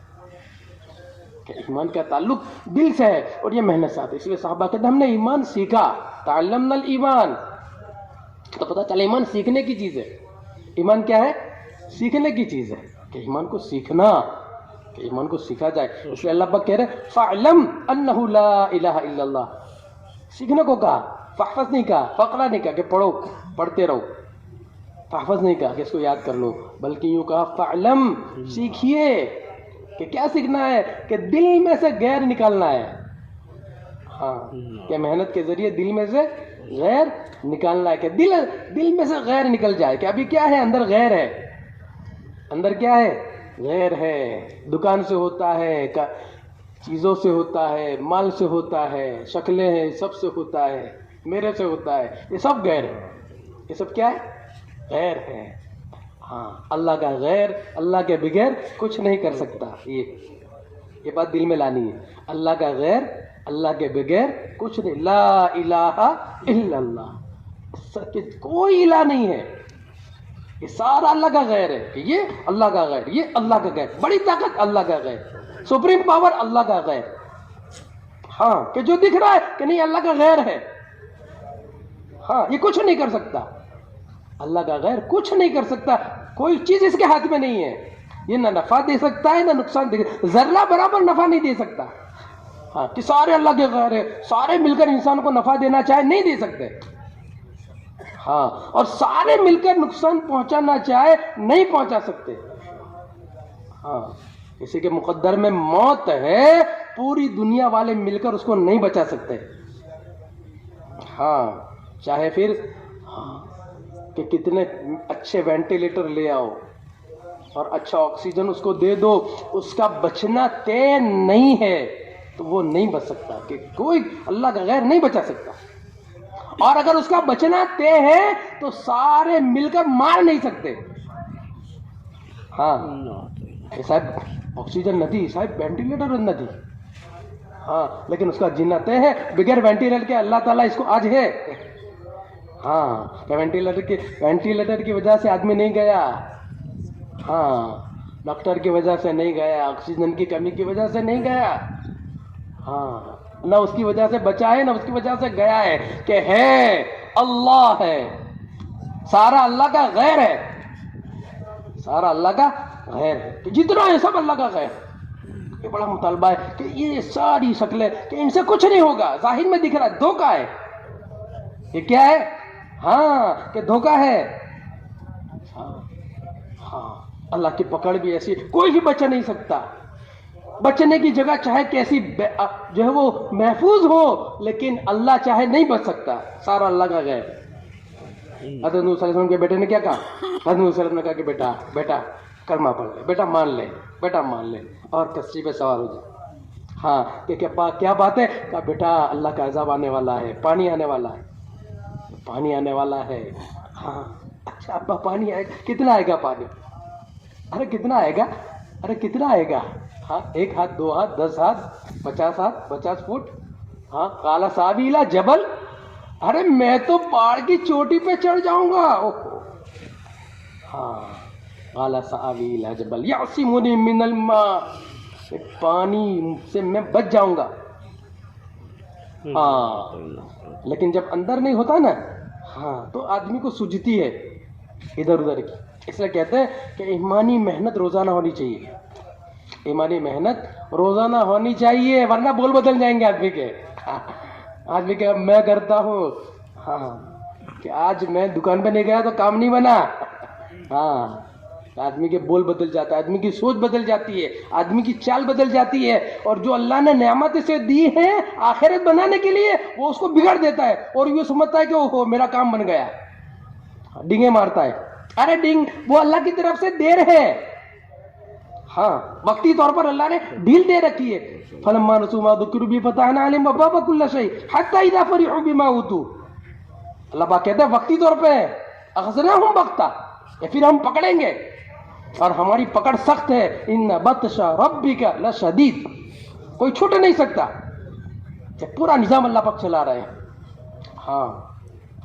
کہ ایمان کا تعلق دل سے ہے اور یہ محنت سے آتا ہے. اس لیے صحابہ کہتے ہیں ہم نے ایمان سیکھا، تعلمنا الایمان. تو پتہ چلا ایمان سیکھنے کی چیز ہے. ایمان کیا ہے؟ سیکھنے کی چیز ہے. کہ ایمان کو سیکھنا، کہ ایمان کو سیکھا جائے. اس لیے اللہ پاک کہہ رہے فاعلم انہ لا الہ الا اللہ. سیکھنے کو کہا، فحفظ نہیں کہا، فقرہ نہیں کہا کہ پڑھو پڑھتے رہو، فحفظ نہیں کہا کہ اس کو یاد کر لو، بلکہ یوں کہا فعلم، سیکھیے. کہ کیا سیکھنا ہے؟ کہ دل میں سے غیر نکالنا ہے. ہاں کہ محنت کے ذریعے دل میں سے غیر نکالنا ہے. کہ دل میں سے غیر نکل جائے. کہ ابھی کیا ہے؟ اندر غیر ہے. اندر کیا ہے؟ غیر ہے. دکان سے ہوتا ہے، چیزوں سے ہوتا ہے، مال سے ہوتا ہے، شکلیں ہیں، سب سے ہوتا ہے، میرے سے ہوتا ہے. یہ سب غیر ہے. یہ سب کیا ہے؟ غیر ہے. ہاں اللہ کا غیر، اللہ کے بغیر کچھ نہیں کر سکتا. یہ بات دل میں لانی ہے. اللہ کا غیر، اللہ کے بغیر کچھ نہیں. لا الہ الا اللہ، کوئی الہ نہیں ہے. یہ سارا اللہ کا غیر ہے. کہ یہ اللہ کا غیر، یہ اللہ کا غیر، بڑی طاقت اللہ کا غیر، سپریم پاور اللہ کا غیر. ہاں کہ جو دکھ رہا ہے کہ نہیں اللہ کا غیر ہے. ہاں یہ کچھ نہیں کر سکتا. اللہ کا غیر کچھ نہیں کر سکتا. کوئی چیز اس کے ہاتھ میں نہیں ہے. یہ نہ نفع دے سکتا ہے نہ نقصان دے سکتا. ذرہ برابر نفع نہیں دے سکتا. ہاں کہ سارے اللہ کے غیر ہے، سارے مل کر انسان کو نفع دینا چاہے نہیں دے سکتے. ہاں اور سارے مل کر نقصان پہنچانا چاہے نہیں پہنچا سکتے. ہاں کسی کے مقدر میں موت ہے، پوری دنیا والے مل کر اس کو نہیں بچا سکتے. ہاں چاہے پھر کہ کتنے اچھے وینٹیلیٹر لے آؤ اور اچھا آکسیجن اس کو دے دو، اس کا بچنا طے نہیں ہے تو وہ نہیں بچ سکتا. کہ کوئی اللہ کا غیر نہیں بچا سکتا. اور اگر اس کا بچنا طے ہے تو سارے مل کر مار نہیں سکتے. ہاں صاحب آکسیجن ندی صاحب وینٹیلیٹر ندی. ہاں لیکن اس کا جینا طے ہے. بغیر وینٹیلیٹر کے اللہ تعالیٰ اس کو آج ہے. ہاں کہ وینٹیلیٹر کی وجہ سے آدمی نہیں گیا. ہاں ڈاکٹر کی وجہ سے نہیں گیا, آکسیجن کی کمی کی وجہ سے نہیں گیا. ہاں نہ اس کی وجہ سے بچا ہے نہ اس کی وجہ سے گیا ہے. کہ ہے اللہ ہے, سارا اللہ کا غیر ہے, سارا اللہ کا غیر ہے. کہ جتنا ہے سب اللہ کا غیر. یہ بڑا مطالبہ ہے کہ یہ ساری شکلیں کہ ان سے کچھ نہیں ہوگا. ظاہر میں دکھ رہا ہے دھوکہ ہے. یہ کیا ہے؟ ہاں کہ دھوکہ ہے. ہاں اللہ کی پکڑ بھی ایسی, کوئی بھی بچ نہیں سکتا. بچنے کی جگہ چاہے کیسی جو ہے وہ محفوظ ہو, لیکن اللہ چاہے نہیں بچ سکتا. سارا اللہ کا غیر. حضرت نبی صلی اللہ علیہ وسلم کے بیٹے نے کیا کہا؟ حضرت نبی صلی اللہ علیہ وسلم نے کہا کہ بیٹا کلمہ پڑھ لے, بیٹا مان لے اور کشتی پہ سوار ہو جائے. ہاں کہ کیا بات ہے؟ کہا بیٹا اللہ کا عذاب آنے والا ہے, پانی آنے والا ہے. ہاں اچھا ابا پانی آئے گا, کتنا آئے گا پانی؟ ارے کتنا آئے گا؟ ہاں 1 ہاتھ 2 ہاتھ 10 ہاتھ 50 فٹ. ہاں قال ساوی الی جبل, ارے میں تو پہاڑ کی چوٹی پہ چڑھ جاؤں گا. ہاں قال ساوی الی جبل یعصمنی من الماء, پانی سے میں بچ جاؤں گا. ہاں لیکن جب اندر نہیں ہوتا نا, ہاں تو آدمی کو سوجھتی ہے ادھر ادھر کی. اس لیے کہتے ہیں کہ ایمانی محنت روزانہ ہونی چاہیے. ایمانی محنت روزانہ ہونی چاہیے, ورنہ بول بدل جائیں گے آدمی کے. آدمی کہ میں کرتا ہوں, ہاں کہ آج میں دکان پہ نہیں گیا تو کام نہیں بنا. ہاں آدمی کے بول بدل جاتا ہے, آدمی کی سوچ بدل جاتی ہے, آدمی کی چال بدل جاتی ہے. اور جو اللہ نے نعمت اسے دی ہے آخرت بنانے کے لیے, وہ اس کو بگڑ دیتا ہے اور یہ سمجھتا ہے کہ اوہو میرا کام بن گیا. ڈینگیں مارتا ہے. ارے ڈینگ وہ اللہ کی طرف سے دیر ہے. ہاں وقتی طور پر اللہ نے ڈھیل دے رکھی ہے. فلما نسوا ما ذکروا به فتحنا عليهم ابواب كل شيء حتى اذا فرحوا بما اوتوا. اللہ پاک کہتے ہیں وقتی طور پہ اخذناهم بغتہ, یا پھر ہم پکڑیں گے اور ہماری پکڑ سخت ہے. ان بطش ربک لشدید, کوئی چھوٹ نہیں سکتا. پورا نظام اللہ پاک چلا رہے ہیں. ہاں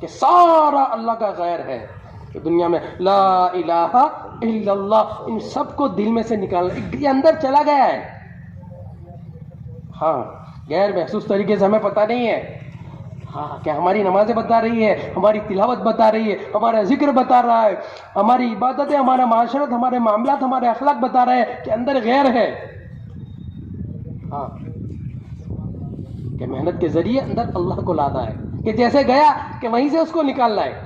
کہ سارا اللہ کا غیر ہے. کہ دنیا میں لا الہ الا اللہ, ان سب کو دل میں سے نکالنا, یہ اندر چلا گیا ہے. ہاں غیر محسوس طریقے سے ہمیں پتہ نہیں ہے. ہاں کہ ہماری نمازیں بتا رہی ہے, ہماری تلاوت بتا رہی ہے, ہمارا ذکر بتا رہا ہے, ہماری عبادتیں, ہمارا معاشرت, ہمارے معاملات, ہمارے اخلاق بتا رہے ہیں کہ اندر غیر ہے. ہاں کہ محنت کے ذریعے اندر اللہ کو لانا ہے. کہ جیسے گیا کہ وہیں سے اس کو نکالنا ہے.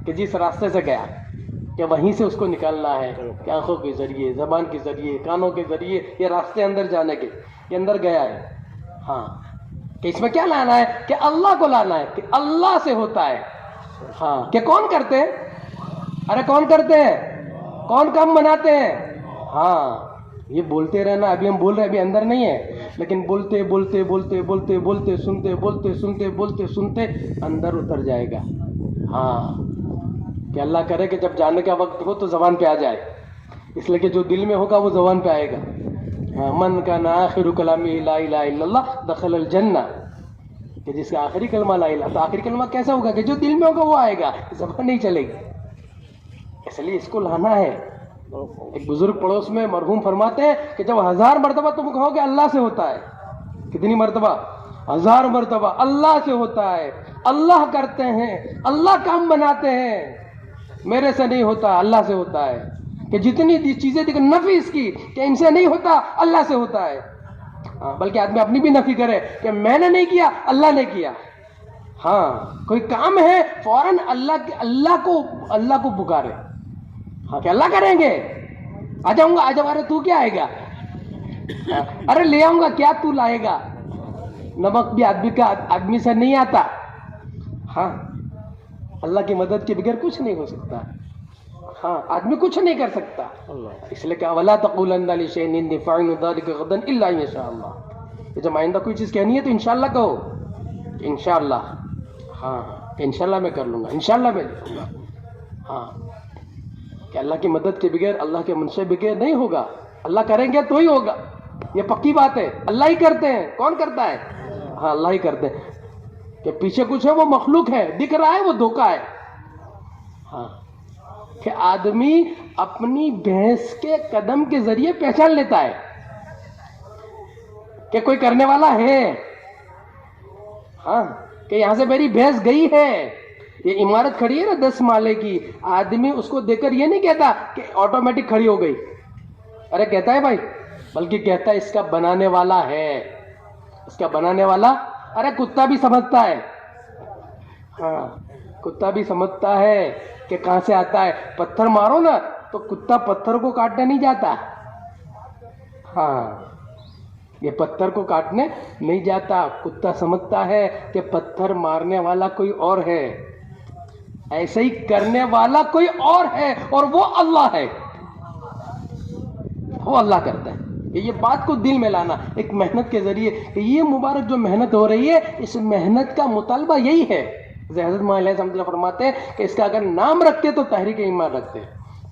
کہ جس راستے سے گیا کہ وہیں سے اس کو نکالنا ہے. کہ آنکھوں کے ذریعے, زبان کے ذریعے, کانوں کے ذریعے, یہ راستے اندر جانے کے, یہ اندر گیا ہے. ہاں کہ اس میں کیا لانا ہے؟ کہ اللہ کو لانا ہے, کہ اللہ سے ہوتا ہے. ہاں کہ کون کرتے ہیں؟ ارے کون کرتے ہیں؟ کون کام بناتے ہیں؟ ہاں یہ بولتے رہنا, ابھی ہم بول رہے ہیں, ابھی اندر نہیں ہے, لیکن بولتے بولتے بولتے بولتے بولتے سنتے بولتے سنتے بولتے سنتے اندر اتر جائے گا. ہاں کہ اللہ کرے کہ جب جانے کا وقت ہو تو زبان پہ آ جائے. اس لیے کہ جو دل میں ہوگا وہ زبان پہ آئے گا. من کان آخر کلامہ لا الہ الا اللہ دخل الجنہ, کہ جس کا آخری کلمہ لا الہ, تو آخری کلمہ کیسا ہوگا؟ کہ جو دل میں ہوگا وہ آئے گا, زبان نہیں چلے گی. اس لیے اس کو لانا ہے. ایک بزرگ پڑوس میں مرحوم فرماتے ہیں کہ جب 1000 مرتبہ تم کہو کہ اللہ سے ہوتا ہے, کتنی مرتبہ؟ 1000 مرتبہ اللہ سے ہوتا ہے, اللہ کرتے ہیں, اللہ کام بناتے ہیں, میرے سے نہیں ہوتا, اللہ سے ہوتا ہے. کہ جتنی چیزیں دیکھ نفی اس کی کہ ان سے نہیں ہوتا, اللہ سے ہوتا ہے. ہاں بلکہ آدمی اپنی بھی نفی کرے کہ میں نے نہیں کیا, اللہ نے کیا. ہاں کوئی کام ہے فوراً اللہ کو پکارے. ہاں کہ اللہ کریں گے, آ جاؤں گا, آ جاؤ. ارے تو کیا آئے گا؟ ارے لے آؤں گا, کیا تو لائے گا؟ نمک بھی آدمی سے نہیں آتا. ہاں اللہ کی مدد کے بغیر کچھ نہیں ہو سکتا. ہاں آدمی کچھ نہیں کر سکتا. اس لیے کہ وَلَا تَقُولَنَّ لِشَيْءٍ إِنِّي فَاعِلٌ ذَلِكَ غَدًا إِلَّا إِن شَاءَ اللَّهُ. کہ جب آئندہ کوئی چیز کہنی ہے تو انشاءاللہ کہو, انشاءاللہ. ہاں کہ انشاءاللہ میں کر لوں گا، انشاءاللہ میں لوں گا. ہاں کہ اللہ کی مدد کے بغیر، اللہ کے منشے بغیر نہیں ہوگا. اللہ کریں گے تو ہی ہوگا، یہ پکی بات ہے. اللہ ہی کرتے ہیں، کون کرتا ہے؟ ہاں اللہ ہی کرتے ہیں. کہ پیچھے کچھ ہے وہ مخلوق ہے، دکھ رہا ہے وہ دھوکہ ہے. ہاں کہ آدمی اپنی بھینس کے قدم کے ذریعے پہچان لیتا ہے کہ کوئی کرنے والا ہے. ہاں کہ یہاں سے میری بھینس گئی ہے. یہ عمارت کھڑی ہے نا 10 مالے کی، آدمی اس کو دیکھ کر یہ نہیں کہتا کہ آٹومیٹک کھڑی ہو گئی، ارے کہتا ہے بھائی، بلکہ کہتا ہے اس کا بنانے والا ہے، اس کا بنانے والا. ارے کتا بھی سمجھتا ہے، ہاں کتا بھی سمجھتا ہے کہ کہاں سے آتا ہے. پتھر مارو نا تو کتا پتھر کو کاٹنے نہیں جاتا. ہاں یہ پتھر کو کاٹنے نہیں جاتا. کتا سمجھتا ہے کہ پتھر مارنے والا کوئی اور ہے، ایسے ہی کرنے والا کوئی اور ہے، اور وہ اللہ ہے. وہ اللہ کرتا ہے. یہ بات کو دل میں لانا ایک محنت کے ذریعے کہ یہ مبارک جو محنت ہو رہی ہے، اس محنت کا مطالبہ یہی ہے. حضرت مولانا علیہ السلام فرماتے ہیں کہ اس کا اگر نام رکھتے تو تحریک ایمان رکھتے،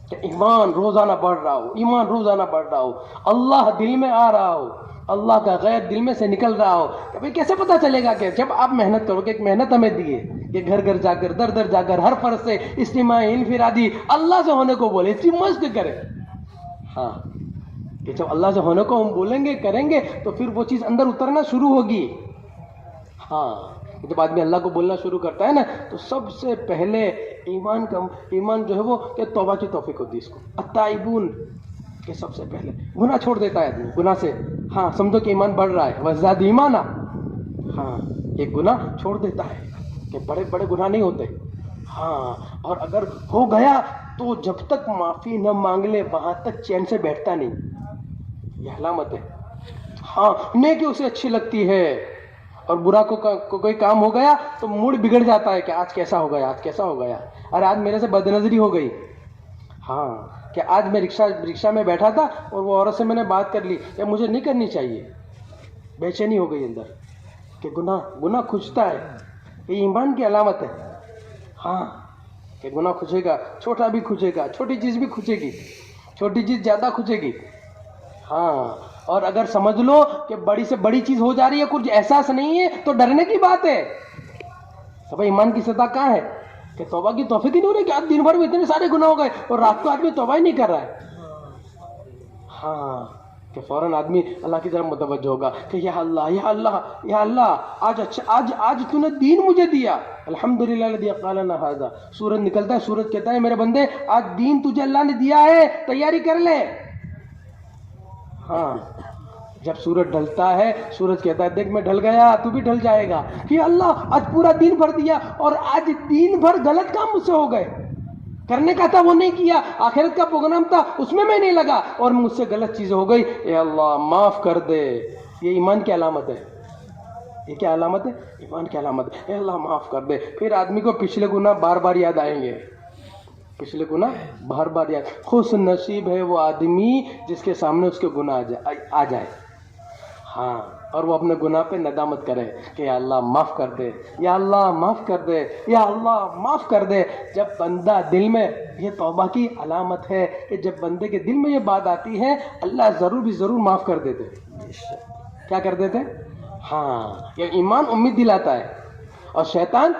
کہ ایمان روزانہ بڑھ رہا ہو، ایمان روزانہ بڑھ رہا ہو، اللہ دل میں آ رہا ہو، اللہ کا غیر دل میں سے نکل رہا ہو. کہ بھئی کیسے پتہ چلے گا؟ کہ جب آپ محنت کرو گے. ایک محنت ہمیں دیے کہ گھر گھر جا کر، در در جا کر، ہر فرض سے اجتماعی انفرادی اللہ سے ہونے کو بولے، اس کی مشق کرے. ہاں کہ جب اللہ سے ہونے کو ہم بولیں گے، کریں گے، تو پھر وہ چیز اندر اترنا شروع ہوگی. ہاں جب آدمی اللہ کو بولنا شروع کرتا ہے نا، تو سب سے پہلے ایمان جو ہے وہ کہ توبہ کی توفیق ہوتی ہے اس کو. التائبون کہ سب سے پہلے گناہ چھوڑ دیتا ہے آدمی، گناہ سے. ہاں سمجھو کہ ایمان بڑھ رہا ہے، وزداد ایمانا. ہاں ایک گناہ چھوڑ دیتا ہے کہ بڑے بڑے گناہ نہیں ہوتے. ہاں اور اگر ہو گیا تو جب تک معافی نہ مانگ لے وہاں تک چین سے بیٹھتا نہیں. یہ علامت ہے. ہاں نیکی اسے اچھی لگتی ہے، اور برا کو کوئی کام ہو گیا تو موڈ بگڑ جاتا ہے کہ آج کیسا ہو گیا، آج کیسا ہو گیا. ارے آج میرے سے بد نظری ہو گئی. ہاں کہ آج میں رکشہ میں بیٹھا تھا اور وہ عورت سے میں نے بات کر لی، کہ مجھے نہیں کرنی چاہیے. بے چینی ہو گئی اندر کہ گناہ کھجتا ہے. یہ ایمان کی علامت ہے. ہاں کہ گناہ کھجے گا، چھوٹا بھی کھجے گا، چھوٹی چیز بھی کھجے گی، چھوٹی چیز زیادہ کھجے گی. ہاں اور اگر سمجھ لو کہ بڑی سے بڑی چیز ہو جا رہی ہے، کچھ احساس نہیں ہے، تو ڈرنے کی بات ہے. سب ایمان کی سطح کہاں ہے کہ توبہ کی توفیق ہی نہیں ہو رہی، کہ آج دن بھر میں اتنے سارے گناہ ہو گئے اور رات کو آدمی توبہ ہی نہیں کر رہا ہے. ہاں کہ فوراً آدمی اللہ کی طرف متوجہ ہوگا کہ یا اللہ یا اللہ یا اللہ، آج تو نے دین مجھے دیا. الحمدللہ الذی قال لنا ھذا. سورج نکلتا ہے، سورج کہتا ہے میرے بندے آج دین تجھے اللہ نے دیا ہے، تیاری کر لے. ہاں جب سورج ڈھلتا ہے، سورج کہتا ہے دیکھ میں ڈھل گیا، تو بھی ڈھل جائے گا. کہ اللہ آج پورا دن بھر دیا اور آج دن بھر غلط کام مجھ سے ہو گئے، کرنے کا تھا وہ نہیں کیا، آخرت کا پروگرام تھا اس میں نہیں لگا اور مجھ سے غلط چیزیں ہو گئی. اے اللہ معاف کر دے. یہ ایمان کی علامت ہے. یہ کیا علامت ہے؟ ایمان کی علامت ہے. اے اللہ معاف کر دے. پھر آدمی کو پچھلے گناہ بار بار یاد آئیں گے، پچھلے گناہ بار بار یاد. خوش نصیب ہے وہ آدمی جس کے سامنے اس کے گناہ آ جائے. ہاں اور وہ اپنے گناہ پہ ندامت کرے کہ یا اللہ معاف کر دے، یا اللہ معاف کر دے، یا اللہ معاف کر دے. جب بندہ دل میں، یہ توبہ کی علامت ہے کہ جب بندے کے دل میں یہ بات آتی ہے، اللہ ضرور بھی ضرور معاف کر دیتے. کیا کر دیتے؟ ہاں یہ ایمان امید دلاتا ہے، اور شیطان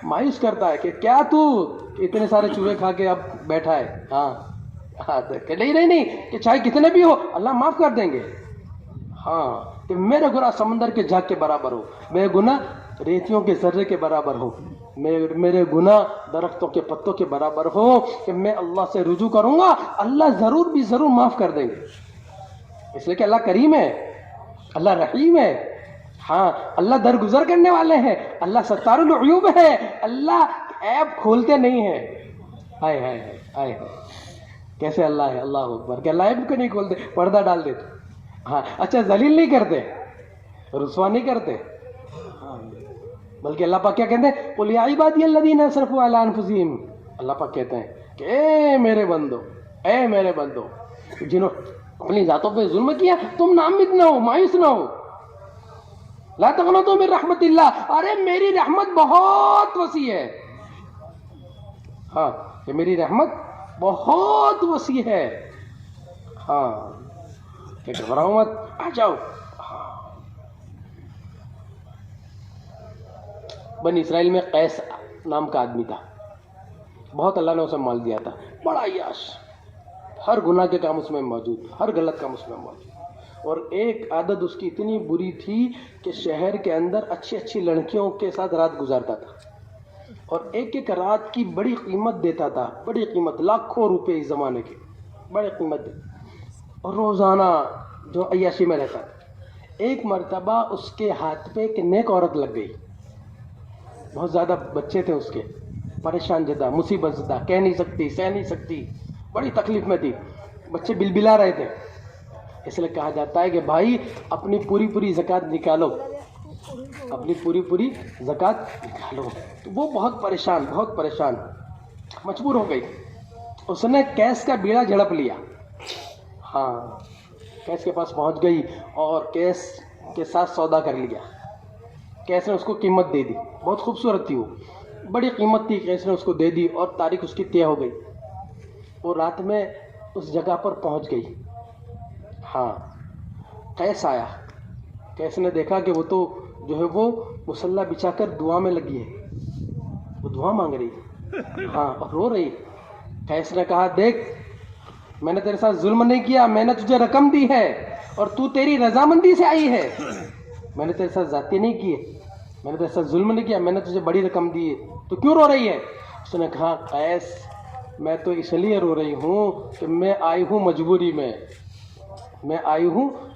مایوس کرتا ہے کہ کیا تو اتنے سارے چوہے کھا کے اب بیٹھا ہے. ہاں کہ نہیں کہ چاہے کتنے بھی ہو اللہ معاف کر دیں گے. ہاں کہ میرے گناہ سمندر کے جھاگ کے برابر ہو، میرے گناہ ریتیوں کے ذرے کے برابر ہو، میرے گناہ درختوں کے پتوں کے برابر ہو، کہ میں اللہ سے رجوع کروں گا اللہ ضرور بھی ضرور معاف کر دیں گے. اس لیے کہ اللہ کریم ہے، اللہ رحیم ہے. ہاں اللہ درگزر کرنے والے ہیں، اللہ ستار العیوب ہے، اللہ عیب کھولتے نہیں ہیں. ہائے ہائے ہائے کیسے اللہ ہے، اللہ اکبر، کہ اللہ عیب کو نہیں کھولتے، پردہ ڈال دیتے. ہاں اچھا ذلیل نہیں کرتے، رسوا نہیں کرتے. ہاں بلکہ اللہ پاک کیا کہتے ہیں؟ قل یا عبادی الذین اسرفوا علی انفسہم. اللہ پاک کہتے ہیں کہ اے میرے بندو جنہوں اپنی ذاتوں پہ ظلم کیا، تم نامید نہ ہو، مایوس نہ ہو. لا تقنطوا من رحمت اللہ، ارے میری رحمت بہت وسیع ہے. ہاں کہ میری رحمت بہت وسیع ہے. ہاں کہ گھبراؤ مت، آ جاؤ. بنی اسرائیل میں قیس نام کا آدمی تھا، بہت اللہ نے اسے مال دیا تھا، بڑا عیاش، ہر گناہ کے کام اس میں موجود، ہر غلط کام اس میں موجود. اور ایک عادت اس کی اتنی بری تھی کہ شہر کے اندر اچھی اچھی لڑکیوں کے ساتھ رات گزارتا تھا، اور ایک ایک رات کی بڑی قیمت دیتا تھا، بڑی قیمت، لاکھوں روپے اس زمانے کے، بڑی قیمت دیتا. اور روزانہ جو عیاشی میں رہتا تھا. ایک مرتبہ اس کے ہاتھ پہ ایک نیک عورت لگ گئی، بہت زیادہ بچے تھے اس کے، پریشان زدہ، مصیبت زدہ، کہہ نہیں سکتی، سہ نہیں سکتی، بڑی تکلیف میں تھی، بچے بلبلا رہے تھے. اس لیے کہا جاتا ہے کہ بھائی اپنی پوری پوری زکوٰۃ نکالو، اپنی پوری پوری زکوٰۃ نکالو. تو وہ بہت پریشان مجبور ہو گئی. اس نے قیس کا بیڑا جھڑپ لیا. ہاں قیس کے پاس پہنچ گئی اور قیس کے ساتھ سودا کر لیا. قیس نے اس کو قیمت دے دی، بہت خوبصورت تھی وہ، بڑی قیمت تھی، قیس نے اس کو دے دی اور تاریخ اس کی طے ہو گئی. وہ رات میں اس جگہ پر پہنچ گئی. ہاں قیس آیا. قیس نے دیکھا کہ وہ تو جو ہے وہ مصلی بچھا کر دعا میں لگی ہے، وہ دعا مانگ رہی ہے، ہاں اور رو رہی. قیس نے کہا دیکھ میں نے تیرے ساتھ ظلم نہیں کیا، میں نے تجھے رقم دی ہے اور تو تیری رضامندی سے آئی ہے، میں نے تیرے ساتھ زیادتی نہیں کی ہے، میں نے تیرے ساتھ ظلم نہیں کیا، میں نے تجھے بڑی رقم دی ہے، تو کیوں رو رہی ہے؟ اس نے کہا قیس میں تو اس لیے رو رہی ہوں کہ میں آئی ہوں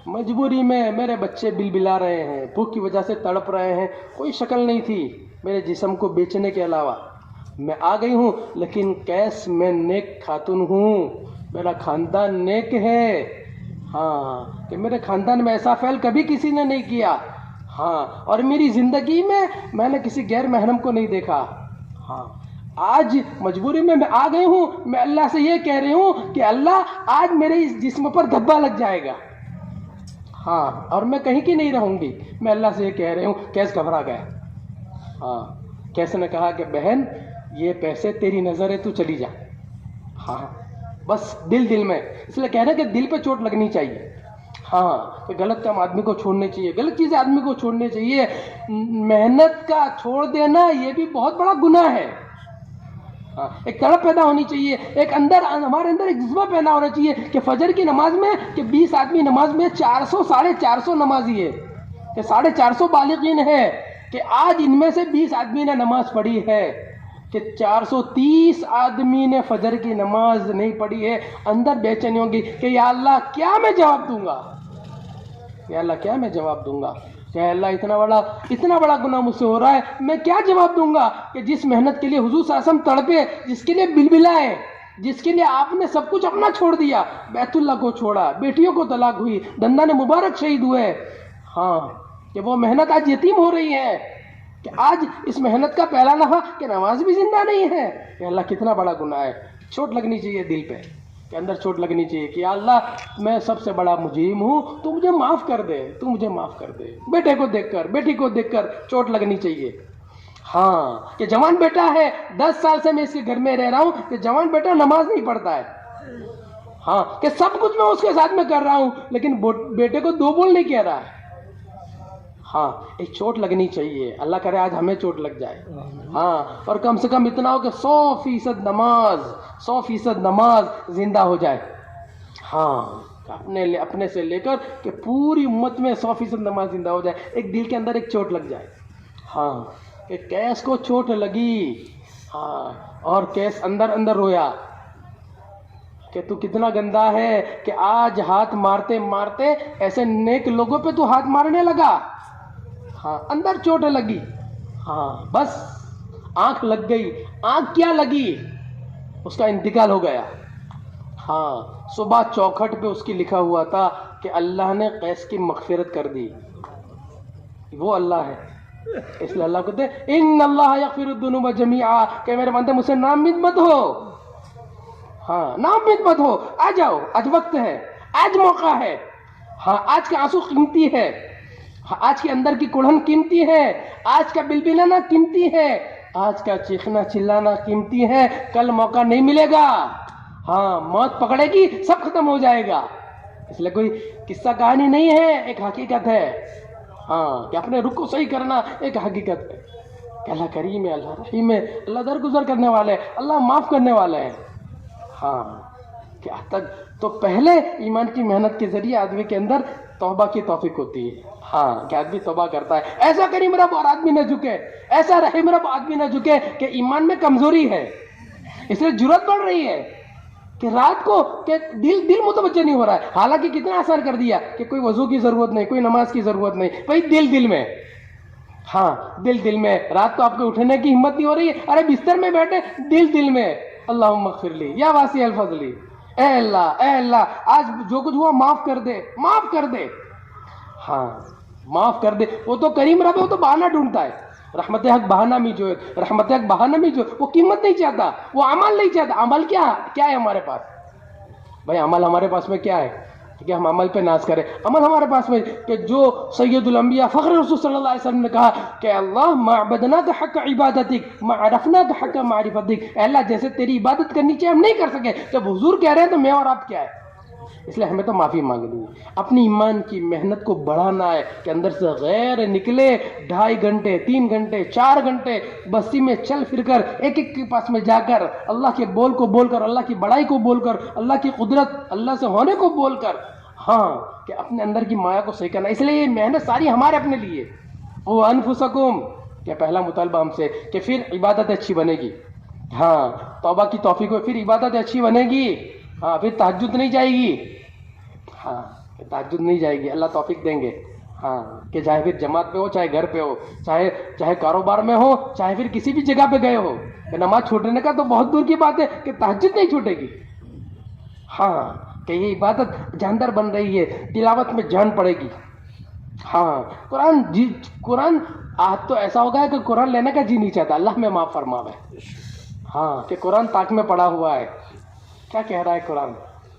مجبوری میں، میرے بچے بلبلا رہے ہیں، بھوک کی وجہ سے تڑپ رہے ہیں، کوئی شکل نہیں تھی میرے جسم کو بیچنے کے علاوہ، میں آ گئی ہوں. لیکن قیس میں نیک خاتون ہوں، میرا خاندان نیک ہے. ہاں کہ میرے خاندان میں ایسا فعل کبھی کسی نے نہیں کیا. ہاں اور میری زندگی میں نے کسی غیر محرم کو نہیں دیکھا. ہاں آج مجبوری میں آ گئی ہوں، میں اللہ سے یہ کہہ رہی ہوں کہ اللہ آج میرے اس جسم پر دھبا لگ جائے گا. ہاں اور میں کہیں کی نہیں رہوں گی، میں اللہ سے یہ کہہ رہی ہوں. قیس گھبرا گیا. ہاں قیس نے کہا کہ بہن یہ پیسے تیری نظر ہے، تو چلی جا. ہاں بس دل میں، اس لیے کہہ رہے کہ دل پہ چوٹ لگنی چاہیے. ہاں کہ غلط کام آدمی کو چھوڑنے چاہیے، غلط چیزیں آدمی کو چھوڑنے چاہیے. محنت کا چھوڑ دینا یہ بھی بہت بڑا گناہ ہے. ہاں ایک تڑپ پیدا ہونی چاہیے، ایک ہمارے اندر ایک جذبہ پیدا ہونا چاہیے کہ فجر کی نماز میں کہ 20 آدمی نماز میں 400 نمازی ہے، کہ 450 بالغین ہے، کہ آج ان میں سے 20 آدمی نے نماز پڑھی ہے، کہ 430 آدمی نے فجر کی نماز نہیں پڑھی ہے. اندر بے چینی ہوگی کہ یا اللہ کیا میں جواب دوں گا، یا اللہ کیا میں جواب دوں گا، کہ اللہ اتنا بڑا گناہ مجھ سے ہو رہا ہے، میں کیا جواب دوں گا. کہ جس محنت کے لیے حضور صلی اللہ علیہ وسلم تڑپے، جس کے لیے بلبلائے، جس کے لیے آپ نے سب کچھ اپنا چھوڑ دیا، بیت اللہ کو چھوڑا، بیٹیوں کو طلاق ہوئی، دندان مبارک شہید ہوئے. ہاں کہ وہ محنت آج یتیم ہو رہی ہے، کہ آج اس محنت کا پہلا نفع کہ نماز بھی زندہ نہیں ہے. کہ اللہ کتنا بڑا گناہ ہے. چوٹ لگنی چاہیے دل پہ، کہ اندر چوٹ لگنی چاہیے کہ یا اللہ میں سب سے بڑا مجرم ہوں، تو مجھے معاف کر دے، تو مجھے معاف کر دے. بیٹے کو دیکھ کر، بیٹی کو دیکھ کر چوٹ لگنی چاہیے. ہاں کہ جوان بیٹا ہے، 10 سال سے میں اس کے گھر میں رہ رہا ہوں، کہ جوان بیٹا نماز نہیں پڑھتا ہے. ہاں کہ سب کچھ میں اس کے ساتھ میں کر رہا ہوں، لیکن بیٹے کو 2 بول نہیں کہہ رہا ہے. ہاں ایک چوٹ لگنی چاہیے. اللہ کرے آج ہمیں چوٹ لگ جائے. ہاں اور کم سے کم اتنا ہو کہ 100% نماز زندہ ہو جائے. ہاں اپنے سے لے کر کہ پوری امت میں 100% نماز زندہ ہو جائے. ایک دل کے اندر ایک چوٹ لگ جائے. ہاں کہ قیس کو چوٹ لگی. ہاں اور قیس اندر رویا کہ تو کتنا گندا ہے کہ آج ہاتھ مارتے مارتے ایسے نیک لوگوں پہ تو ہاتھ مارنے لگا. ہاں اندر چوٹ لگی. ہاں بس آنکھ لگ گئی. آنکھ کیا لگی، اس کا انتقال ہو گیا. ہاں صبح چوکھٹ پہ اس کی لکھا ہوا تھا کہ اللہ نے قیس کی مغفرت کر دی. وہ اللہ ہے، اس لیے اللہ کہتے ہیں ان اللہ یغفر الذنوب جميعا، کہ میرے بندے مجھ سے نامید مت ہو. ہاں نامید مت ہو، آ جاؤ، آج وقت ہے، آج موقع ہے. ہاں آج کے آنسو قیمتی ہے. آج کے اندر کی کڑھن قیمتی ہے، آج کا بلبلانا قیمتی ہے، آج کا چیخنا چلانا قیمتی ہے، کل موقع نہیں ملے گا. ہاں موت پکڑے گی سب ختم ہو جائے گا. اس لیے کوئی قصہ کہانی نہیں ہے، ایک حقیقت ہے. ہاں کہ اپنے رخ کو صحیح کرنا ایک حقیقت ہے کہ اللہ کریم ہے، اللہ رحیم ہے، اللہ درگزر کرنے والے ہے، اللہ معاف کرنے والے ہیں. ہاں کہ تک تو پہلے ایمان کی محنت کے ذریعے آدمی کے اندر توبہ کی توفیق ہوتی ہے. ہاں کہ آدمی توبہ کرتا ہے، ایسا کریم رب اور آدمی نہ جھکے، ایسا رحیم رب آدمی نہ جھکے کہ ایمان میں کمزوری ہے، اس لیے جرأت بڑھ رہی ہے کہ رات کو کہ دل متوجہ نہیں ہو رہا ہے. حالانکہ کتنا آسان کر دیا کہ کوئی وضو کی ضرورت نہیں، کوئی نماز کی ضرورت نہیں، بھائی دل میں. ہاں دل میں رات کو آپ کو اٹھنے کی ہمت نہیں ہو رہی ہے، ارے بستر میں بیٹھے دل میں اللہم اغفر لی یا واسع الفضل، اے اللہ آج جو کچھ ہوا معاف کر دے. ہاں معاف کر دے. وہ تو کریم رب ہے، وہ تو بہانہ ڈھونڈتا ہے. رحمت حق بہانہ میں جو وہ قیمت نہیں چاہتا، وہ عمل نہیں چاہتا. عمل کیا ہے ہمارے پاس؟ بھائی عمل ہمارے پاس میں کیا ہے کہ ہم عمل پہ ناز کریں؟ عمل ہمارے پاس میں کہ جو سید الانبیاء فخر رسول صلی اللہ علیہ وسلم نے کہا کہ اللہ ما عبدناک حق عبادتک ما عرفناک حق معرفتک، اے اللہ جیسے تیری عبادت کرنی چاہیے ہم نہیں کر سکے، جب حضور کہہ رہے ہیں تو میں اور آپ کیا ہے. اس لیے ہمیں تو معافی مانگنی ہے، اپنی ایمان کی محنت کو بڑھانا ہے کہ اندر سے غیر نکلے. 2.5 گھنٹے 3 گھنٹے 4 گھنٹے بستی میں چل پھر کر ایک کے پاس میں جا کر اللہ کے بول کو بول کر، اللہ کی بڑائی کو بول کر، اللہ کی قدرت اللہ سے ہونے کو بول کر، ہاں کہ اپنے اندر کی مایا کو صحیح کرنا. اس لیے یہ محنت ساری ہمارے اپنے لیے. وہ انفسکم کہ پہلا مطالبہ ہم سے کہ پھر عبادت اچھی بنے گی. ہاں توبہ کی توفیق ہو پھر عبادت اچھی بنے گی. ہاں پھر تہجد نہیں جائے گی. ہاں تہجد نہیں جائے گی، اللہ توفیق دیں گے. ہاں کہ چاہے پھر جماعت پہ ہو، چاہے گھر پہ ہو، چاہے کاروبار میں ہو، چاہے پھر کسی بھی جگہ پہ گئے ہو، کہ نماز چھوٹنے کا تو بہت دور کی بات ہے کہ تہجد نہیں چھوٹے گی. ہاں کہ یہ عبادت جاندار بن رہی ہے، تلاوت میں جان پڑے گی. ہاں قرآن آج تو ایسا ہوگا کہ قرآن لینے کا جی نہیں چاہتا. اللہ میں معاف فرماوے. ہاں کہ قرآن تاک میں پڑا ہوا ہے. کیا کہہ رہا ہے قرآن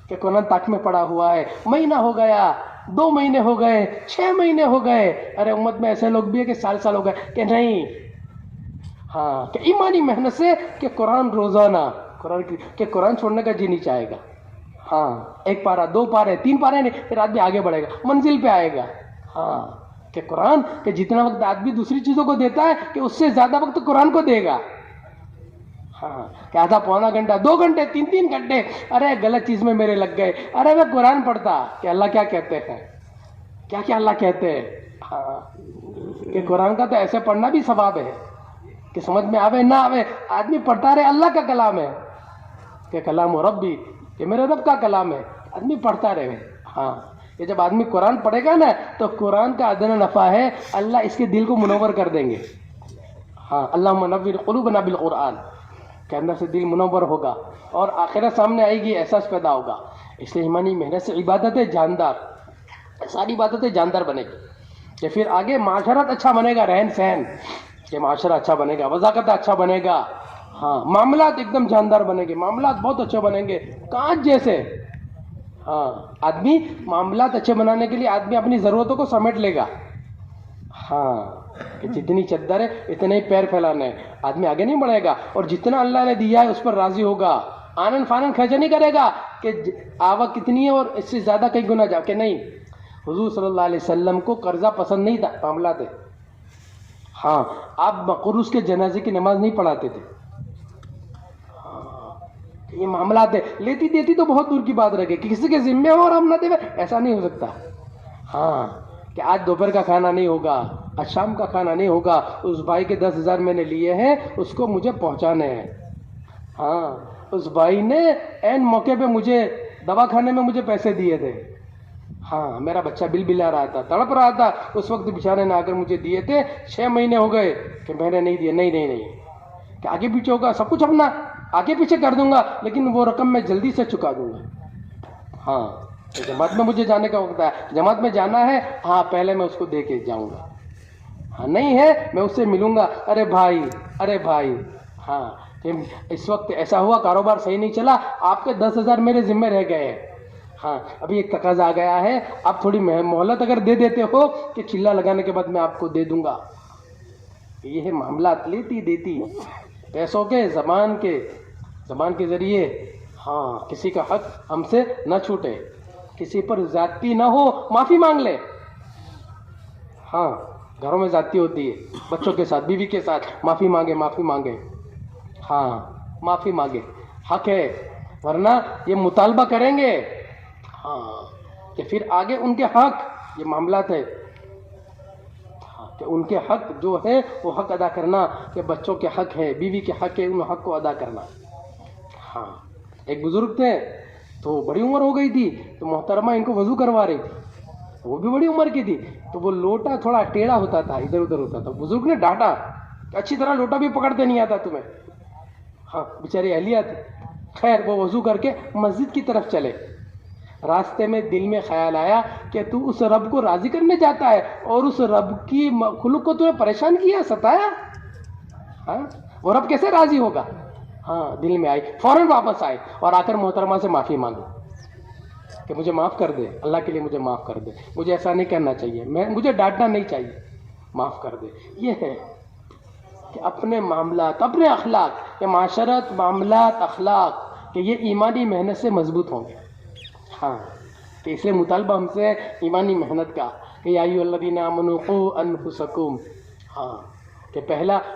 کہ قرآن تاک میں پڑا ہوا ہے. مہینہ ہو گیا، 2 مہینے ہو گئے، 6 مہینے ہو گئے. ارے امت میں ایسے لوگ بھی ہیں کہ سال ہو گئے کہ نہیں. ہاں کہ ایمانی محنت سے کہ قرآن روزانہ کہ قرآن چھوڑنے کا جی نہیں چاہے گا. ہاں 1 پارہ 2 پارے 3 پارے نہیں، پھر آدمی آگے بڑھے گا، منزل پہ آئے گا. ہاں کہ قرآن کہ جتنا وقت آدمی دوسری چیزوں کو دیتا ہے کہ اس سے زیادہ وقت قرآن کو دے گا. ہاں کہ آدھا پونا گھنٹہ 2 گھنٹے 3 گھنٹے ارے غلط چیز میں میرے لگ گئے، ارے میں قرآن پڑھتا کہ اللہ کیا کہتے ہیں، کیا اللہ کہتے ہیں. ہاں کہ قرآن کا تو ایسے پڑھنا بھی ثواب ہے کہ سمجھ میں آوے نہ آوے آدمی پڑھتا رہے. اللہ کا کلام ہے کہ کلام ربی کہ میرے رب کا کلام ہے، آدمی پڑھتا رہے. ہاں کہ جب آدمی قرآن پڑھے گا نا تو قرآن کا ادنا نفع ہے اللہ اس کے دل کو منور کر دیں گے. ہاں اللہم نور قلوبنا بالقرآن کہ اندر سے دل منور ہوگا اور آخرت سامنے آئے گی، احساس پیدا ہوگا. اس لیے ایمانی محنت سے عبادتیں جاندار، ساری عبادتیں جاندار بنے گی کہ پھر آگے معاشرت اچھا بنے گا، رہن سہن کہ معاشرہ اچھا بنے گا، وضاقت اچھا بنے گا. ہاں معاملات ایک دم جاندار بنے گے، معاملات بہت اچھے بنیں گے کانچ جیسے. ہاں آدمی معاملات اچھے بنانے کے لیے آدمی اپنی ضرورتوں کو سمیٹ لے گا. ہاں کہ جتنی چادر ہے اتنے ہی پیر پھیلانے، آدمی آگے نہیں بڑھے گا. اور جتنا اللہ نے دیا ہے اس پر راضی ہوگا، آنن فانن خرچہ نہیں کرے گا کہ آوک کتنی ہے اور اس سے زیادہ کہیں گنا جا کہ نہیں. حضور صلی اللہ علیہ وسلم کو قرضہ پسند نہیں تھا، معاملات ہے. ہاں آپ مقروض کے جنازے کی نماز نہیں پڑھاتے تھے. یہ معاملات ہے، لیتی دیتی تو بہت دور کی بات رہ گئی کہ کسی کے ذمہ ہو اور ہم نہ دے، ایسا نہیں ہو سکتا. ہاں کہ آج دوپہر کا کھانا نہیں ہوگا، آج شام کا کھانا نہیں ہوگا، اس بھائی کے 10,000 میں نے لیے ہیں اس کو مجھے پہنچانے ہیں. ہاں اس بھائی نے عین موقع پہ مجھے دوا کھانے میں مجھے پیسے دیے تھے. ہاں میرا بچہ بل بلا رہا تھا، تڑپ رہا تھا، اس وقت بیچارے نے آ کر مجھے دیے تھے. 6 مہینے ہو گئے کہ میں نے نہیں دیے. نہیں کہ آگے پیچھے ہوگا سب کچھ اپنا آگے پیچھے کر دوں گا لیکن وہ رقم میں جلدی سے چکا دوں گا. ہاں جماعت میں مجھے جانے کا وقت ہے، جماعت میں جانا ہے، ہاں پہلے میں اس کو دے کے جاؤں گا. ہاں نہیں ہے میں اس سے ملوں گا، ارے بھائی. ہاں اس وقت ایسا ہوا کاروبار صحیح نہیں چلا، آپ کے 10,000 میرے ذمہ رہ گئے. ہاں ابھی ایک تقاضا آ گیا ہے, آپ تھوڑی مہلت اگر دے دیتے ہو کہ چلہ لگانے کے بعد میں آپ کو دے دوں گا. یہ ہے معاملات لیتی دیتی, پیسوں کے, زبان کے ذریعے. ہاں کسی کا حق ہم سے نہ چھوٹے, کسی پر زیادتی نہ ہو, معافی مانگ لے. ہاں گھروں میں زیادتی ہوتی ہے, بچوں کے ساتھ, بیوی کے ساتھ, معافی مانگے. ہاں معافی مانگے, حق ہے, ورنہ یہ مطالبہ کریں گے ہاں کہ پھر آگے ان کے حق, یہ معاملات ہے کہ ان کے حق جو ہے وہ حق ادا کرنا, کہ بچوں کے حق ہے, بیوی کے حق ہے, ان حق کو ادا کرنا. ہاں ایک بزرگ تھے تو بڑی عمر ہو گئی تھی, تو محترمہ ان کو وضو کروا رہی تھی, وہ بھی بڑی عمر کی تھی, تو وہ لوٹا تھوڑا ٹیڑھا ہوتا تھا, ادھر ادھر ہوتا تھا. بزرگ نے ڈانٹا, اچھی طرح لوٹا بھی پکڑتے نہیں آتا تمہیں. ہاں بیچاری اہلیہ تھی. خیر وہ وضو کر کے مسجد کی طرف چلے. راستے میں دل میں خیال آیا کہ تو اس رب کو راضی کرنے جاتا ہے اور اس رب کی مخلوق کو تو نے پریشان کیا, ستایا, ہاں وہ رب کیسے راضی ہوگا. ہاں دل میں آئی, فوراً واپس آئے اور آ کر محترمہ سے معافی مانگی کہ مجھے معاف کر دے, اللہ کے لیے مجھے معاف کر دے, مجھے ایسا نہیں کرنا چاہیے, مجھے ڈانٹنا نہیں چاہیے, معاف کر دے. یہ ہے کہ اپنے معاملات, اپنے اخلاق, یہ معاشرت, معاملات, اخلاق, کہ یہ ایمانی محنت سے مضبوط ہوں گے. ہاں تو اس لیے مطالبہ ہم سے ایمانی محنت کا کہ یا ایھا الذین آمنوا قوا انفسکم. ہاں کہ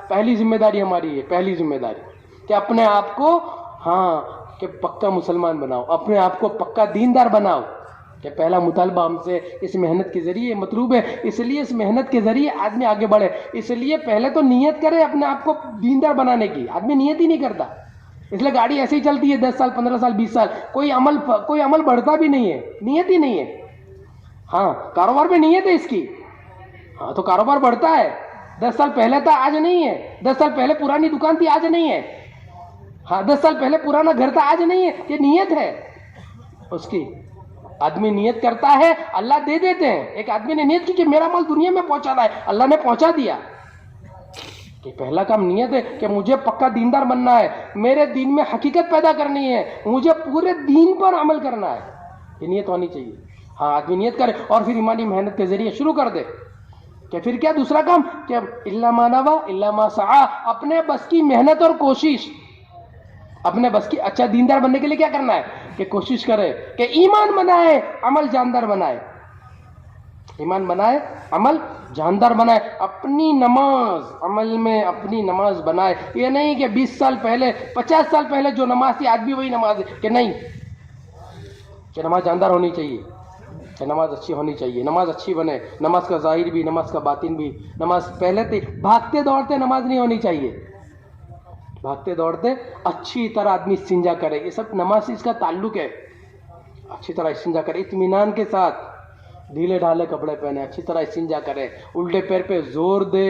پہلی ذمہ داری ہماری ہے, پہلی ذمہ داری کہ اپنے آپ کو ہاں کہ پکا مسلمان بناؤ, اپنے آپ کو پکا دیندار بناؤ. کہ پہلا مطالبہ ہم سے اس محنت کے ذریعے مطلوب ہے, اس لیے اس محنت کے ذریعے آدمی آگے بڑھے. اس لیے پہلے تو نیت کرے اپنے آپ کو دیندار بنانے کی, آدمی نیت ہی نہیں کرتا. اس لیے گاڑی ایسے ہی چلتی ہے 10 سال 15 سال 20 سال, کوئی عمل بڑھتا بھی نہیں ہے, نیت ہی نہیں ہے. ہاں کاروبار میں نیت ہے اس کی, ہاں تو کاروبار بڑھتا ہے. 10 سال پہلے تھا آج نہیں ہے, 10 سال پہلے پرانی دکان تھی آج نہیں ہے, ہاں 10 سال پہلے پرانا گھر تھا آج نہیں ہے. یہ نیت ہے اس کی. آدمی نیت کرتا ہے, اللہ دے دیتے ہیں. ایک آدمی نے نیت کی کہ میرا مال دنیا میں پہنچانا ہے, اللہ نے پہنچا دیا. کہ پہلا کام نیت ہے کہ مجھے پکا دیندار بننا ہے, میرے دین میں حقیقت پیدا کرنی ہے, مجھے پورے دین پر عمل کرنا ہے. یہ نیت ہونی چاہیے. ہاں آدمی نیت کرے اور پھر ایمانی محنت کے ذریعے شروع کر دے. کہ پھر کیا دوسرا کام کہ الا ما نوى الا ما سعى, اپنے بس کی محنت اور کوشش, اپنے بس کی. اچھا دیندار بننے کے لیے کیا کرنا ہے کہ کوشش کرے کہ ایمان بنائے, عمل جاندار بنائے, ایمان بنائے, عمل جاندار بنائے. اپنی نماز عمل میں اپنی نماز بنائے. یہ نہیں کہ 20 سال پہلے 50 سال پہلے جو نماز تھی آج بھی وہی نماز ہے, کہ نہیں, کہ نماز جاندار ہونی چاہیے, کہ نماز اچھی ہونی چاہیے, نماز اچھی بنے, نماز کا ظاہر بھی, نماز کا باطن بھی. نماز پہلے تھی بھاگتے دوڑتے نماز نہیں ہونی چاہیے, بھاگتے دوڑتے اچھی طرح آدمی استنجا کرے. یہ سب نماز سے اس کا تعلق ہے. اچھی طرح استنجا کرے, اطمینان کے ساتھ, ڈھیلے ڈھالے کپڑے پہنے, اچھی طرح استنجا کرے, الٹے پیر پہ زور دے.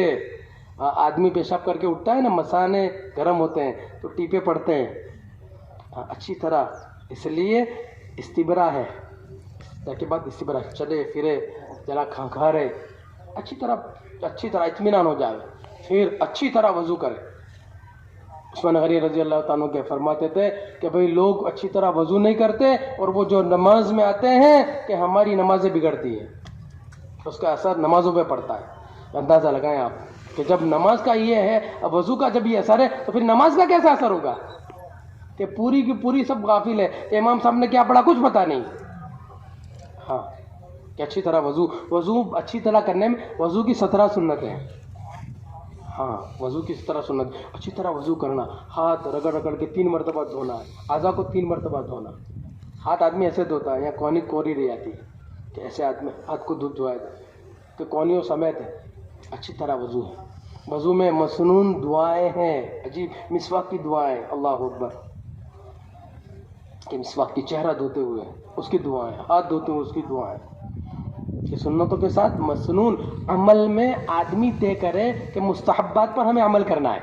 آدمی پیشاب کر کے اٹھتا ہے نا, مثانے گرم ہوتے ہیں تو ٹیپے پڑتے ہیں, اچھی طرح. اس لیے استبرا ہے, کے بعد استبرا, چلے پھرے ذرا کھنکھارے, اچھی طرح اطمینان ہو جائے, پھر اچھی طرح وضو کرے. عثمان غنی رضی اللہ تعالیٰ کے فرماتے تھے کہ بھئی لوگ اچھی طرح وضو نہیں کرتے اور وہ جو نماز میں آتے ہیں کہ ہماری نمازیں بگڑتی ہیں, اس کا اثر نمازوں پہ پڑتا ہے. اندازہ لگائیں آپ کہ جب نماز کا یہ ہے, وضو کا جب یہ اثر ہے تو پھر نماز کا کیسا اثر ہوگا, کہ پوری کی پوری سب غافل ہے, امام صاحب نے کیا پڑھا کچھ پتہ نہیں. ہاں کہ اچھی طرح وضو اچھی طرح کرنے میں وضو کی 17 سنتیں ہیں. ہاں وضو کی 17 سنت, اچھی طرح وضو کرنا, ہاتھ رگڑ رگڑ کے 3 مرتبہ دھونا, اعضاء کو 3 مرتبہ دھونا. ہاتھ آدمی ایسے دھوتا ہے, یا کوری رہ جاتی ہے کہ ایسے آدمی ہاتھ کو دھویا جائے کہ کونیوں سمیت ہے. اچھی طرح وضو ہے. وضو میں مسنون دعائیں ہیں, عجیب, مسواک کی دعائیں, اللہ اکبر, کہ مسواک کی چہرہ دھوتے ہوئے اس کی دعائیں, ہاتھ دھوتے ہوئے اس کی دعائیں. کہ سنتوں کے ساتھ مسنون عمل میں آدمی طے کرے کہ مستحبات پر ہمیں عمل کرنا ہے.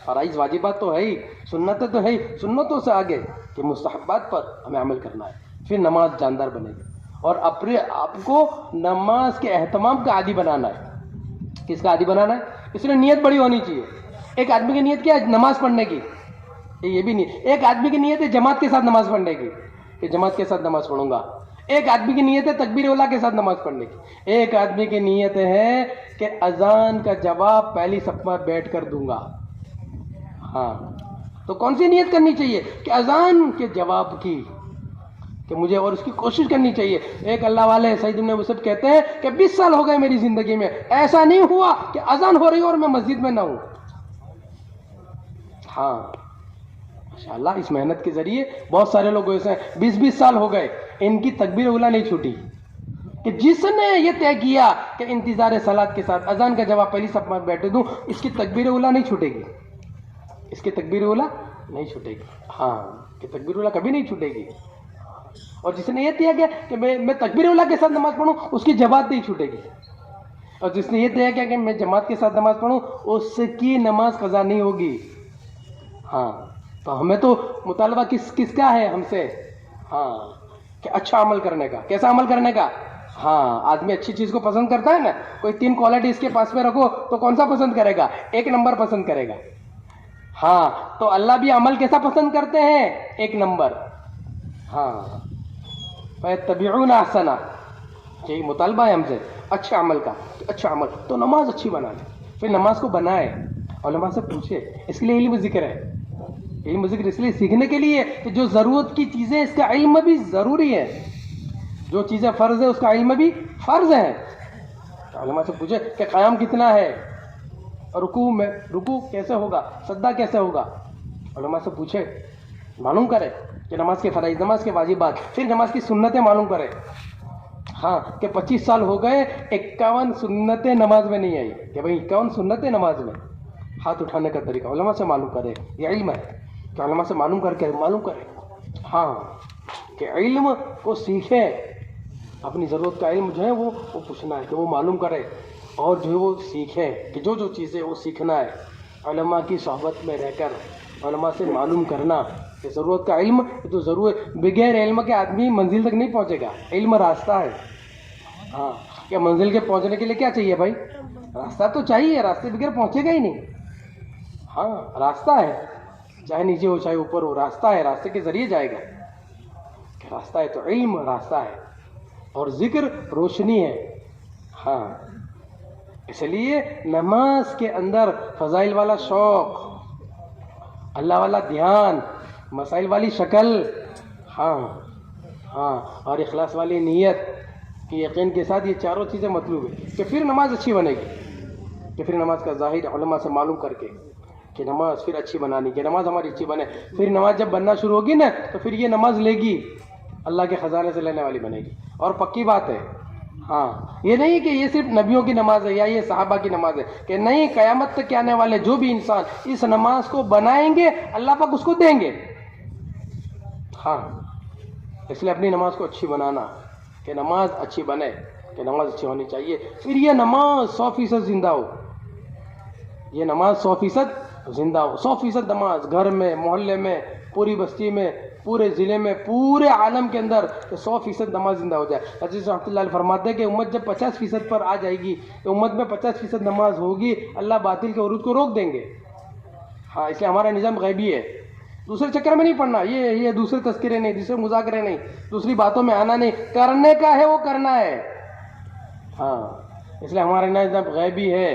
فرائض واجبات تو ہے ہی, سنتیں تو ہے ہی, سنتوں سے آگے کہ مستحبات پر ہمیں عمل کرنا ہے. پھر نماز جاندار بنے گی اور اپنے آپ کو نماز کے اہتمام کا عادی بنانا ہے. کس کا عادی بنانا ہے؟ اس لیے نیت بڑی ہونی چاہیے. ایک آدمی کی نیت کیا ہے نماز پڑھنے کی, یہ بھی نہیں. ایک آدمی کی نیت ہے جماعت کے ساتھ نماز پڑھنے کی, کہ جماعت کے ساتھ نماز پڑھوں گا. ایک آدمی کی نیت ہے تکبیر اولا کے ساتھ نماز پڑھنے کی، ایک آدمی کی نیت ہے کہ اذان کا جواب پہلی صف میں بیٹھ کر دوں گا. ہاں تو کون سی نیت کرنی چاہیے؟ کہ اذان کے جواب کی، کہ مجھے اور اس کی کوشش کرنی چاہیے. ایک اللہ والے سعید بن مسیب کہتے ہیں کہ 20 سال ہو گئے میری زندگی میں، ایسا نہیں ہوا کہ اذان ہو رہی ہو اور میں مسجد میں نہ ہوں. ہاں ماشاءاللہ اس محنت کے ذریعے بہت سارے لوگ ایسے ہیں 20 سال ہو گئے، ان کی تکبیر اولا نہیں چھوٹی. کہ جس نے یہ طے کیا کہ انتظار صلاۃ کے ساتھ اذان کا جواب پہلی صف میں بیٹھے دوں، اس کی تکبیر اولا نہیں چھوٹے گی، اس کی تکبیر اولا نہیں چھوٹے گی. ہاں کہ تکبیر اولا کبھی نہیں چھوٹے گی. اور جس نے یہ طے کیا کہ میں تکبیر اولا کے ساتھ نماز پڑھوں، اس کی جماعت نہیں چھوٹے گی. اور جس نے یہ طے کیا کہ میں جماعت کے ساتھ نماز پڑھوں، اس کی نماز قضا نہیں ہوگی. ہاں تو ہمیں تو مطالبہ کس کا ہے ہم سے؟ ہاں کہ اچھا عمل کرنے کا. کیسا عمل کرنے کا؟ ہاں آدمی اچھی چیز کو پسند کرتا ہے نا، کوئی 3 کوالٹی اس کے پاس میں رکھو تو کون سا پسند کرے گا؟ 1 نمبر پسند کرے گا. ہاں تو اللہ بھی عمل کیسا پسند کرتے ہیں؟ 1 نمبر. ہاں فَيَتَّبِعُونَ أَحْسَنَ، یہی مطالبہ ہے ہم سے اچھے عمل کا. اچھا عمل تو نماز اچھی بنا لے، پھر نماز کو بنائے، علماء سے پوچھے. اس کے لیے علم ذکر ہے. علم ذکر اس لیے سیکھنے کے لیے کہ جو ضرورت کی چیزیں اس کا علم بھی ضروری ہے، جو چیزیں فرض ہے اس کا علم بھی فرض ہے. علماء سے پوچھے کہ قیام کتنا ہے، رکوع کیسے ہوگا، سجدہ کیسے ہوگا. علماء سے پوچھے، معلوم کرے کہ نماز کے فرائض، نماز کے واجبات، پھر نماز کی سنتیں معلوم کرے. ہاں کہ 25 سال ہو گئے 51 سنتیں نماز میں نہیں آئی، کہ بھئی 51 سنتیں نماز میں. ہاتھ اٹھانے کا طریقہ علماء سے معلوم کرے. یہ علم ہے کہ علماء سے معلوم کرے. ہاں کہ علم کو سیکھے، اپنی ضرورت کا علم جو ہے وہ پوچھنا ہے، کہ وہ معلوم کرے اور جو ہے وہ سیکھے، کہ جو چیزیں وہ سیکھنا ہے. علماء کی صحبت میں رہ کر علماء سے معلوم کرنا کہ ضرورت کا علم تو ضرور. بغیر علم کے آدمی منزل تک نہیں پہنچے گا. علم راستہ ہے. ہاں کہ منزل کے پہنچنے کے لیے کیا چاہیے بھائی؟ راستہ تو چاہیے، راستے بغیر پہنچے گا ہی نہیں. ہاں راستہ ہے، چاہے نیچے ہو چاہے اوپر ہو، راستہ ہے، راستے کے ذریعے جائے گا. راستہ ہے تو علم راستہ ہے، اور ذکر روشنی ہے. ہاں اس لیے نماز کے اندر فضائل والا شوق، اللہ والا دھیان، مسائل والی شکل، ہاں اور اخلاص والی نیت کی یقین کے ساتھ یہ چاروں چیزیں مطلوب ہے کہ پھر نماز اچھی بنے گی. کہ پھر نماز کا ظاہر علماء سے معلوم کر کے کہ نماز پھر اچھی بنانی، کہ نماز ہماری اچھی بنے. پھر نماز جب بننا شروع ہوگی نا تو پھر یہ نماز لے گی، اللہ کے خزانے سے لینے والی بنے گی. اور پکی بات ہے، ہاں یہ نہیں کہ یہ صرف نبیوں کی نماز ہے یا یہ صحابہ کی نماز ہے، کہ نہیں، قیامت تک کے آنے والے جو بھی انسان اس نماز کو بنائیں گے اللہ پاک اس کو دیں گے. ہاں اس لیے اپنی نماز کو اچھی بنانا، کہ نماز اچھی بنے، کہ نماز اچھی ہونی چاہیے. پھر یہ نماز 100% زندہ ہو، یہ نماز 100% زندہ ہو. 100% نماز گھر میں، محلے میں، پوری بستی میں، پورے ضلع میں، پورے عالم کے اندر 100% نماز زندہ ہو جائے. حضرت رحمۃ اللہ علیہ فرماتے ہیں کہ امت جب 50% پر آ جائے گی، کہ امت میں 50% نماز ہوگی، اللہ باطل کے عروج کو روک دیں گے. ہاں اس لیے ہمارا نظام غیبی ہے، دوسرے چکر میں نہیں پڑنا، یہ دوسرے تذکرے نہیں، دوسرے مذاکرے نہیں، دوسری باتوں میں آنا نہیں، کرنے کا ہے وہ کرنا ہے. ہاں اس لیے ہمارا نظام غیبی ہے.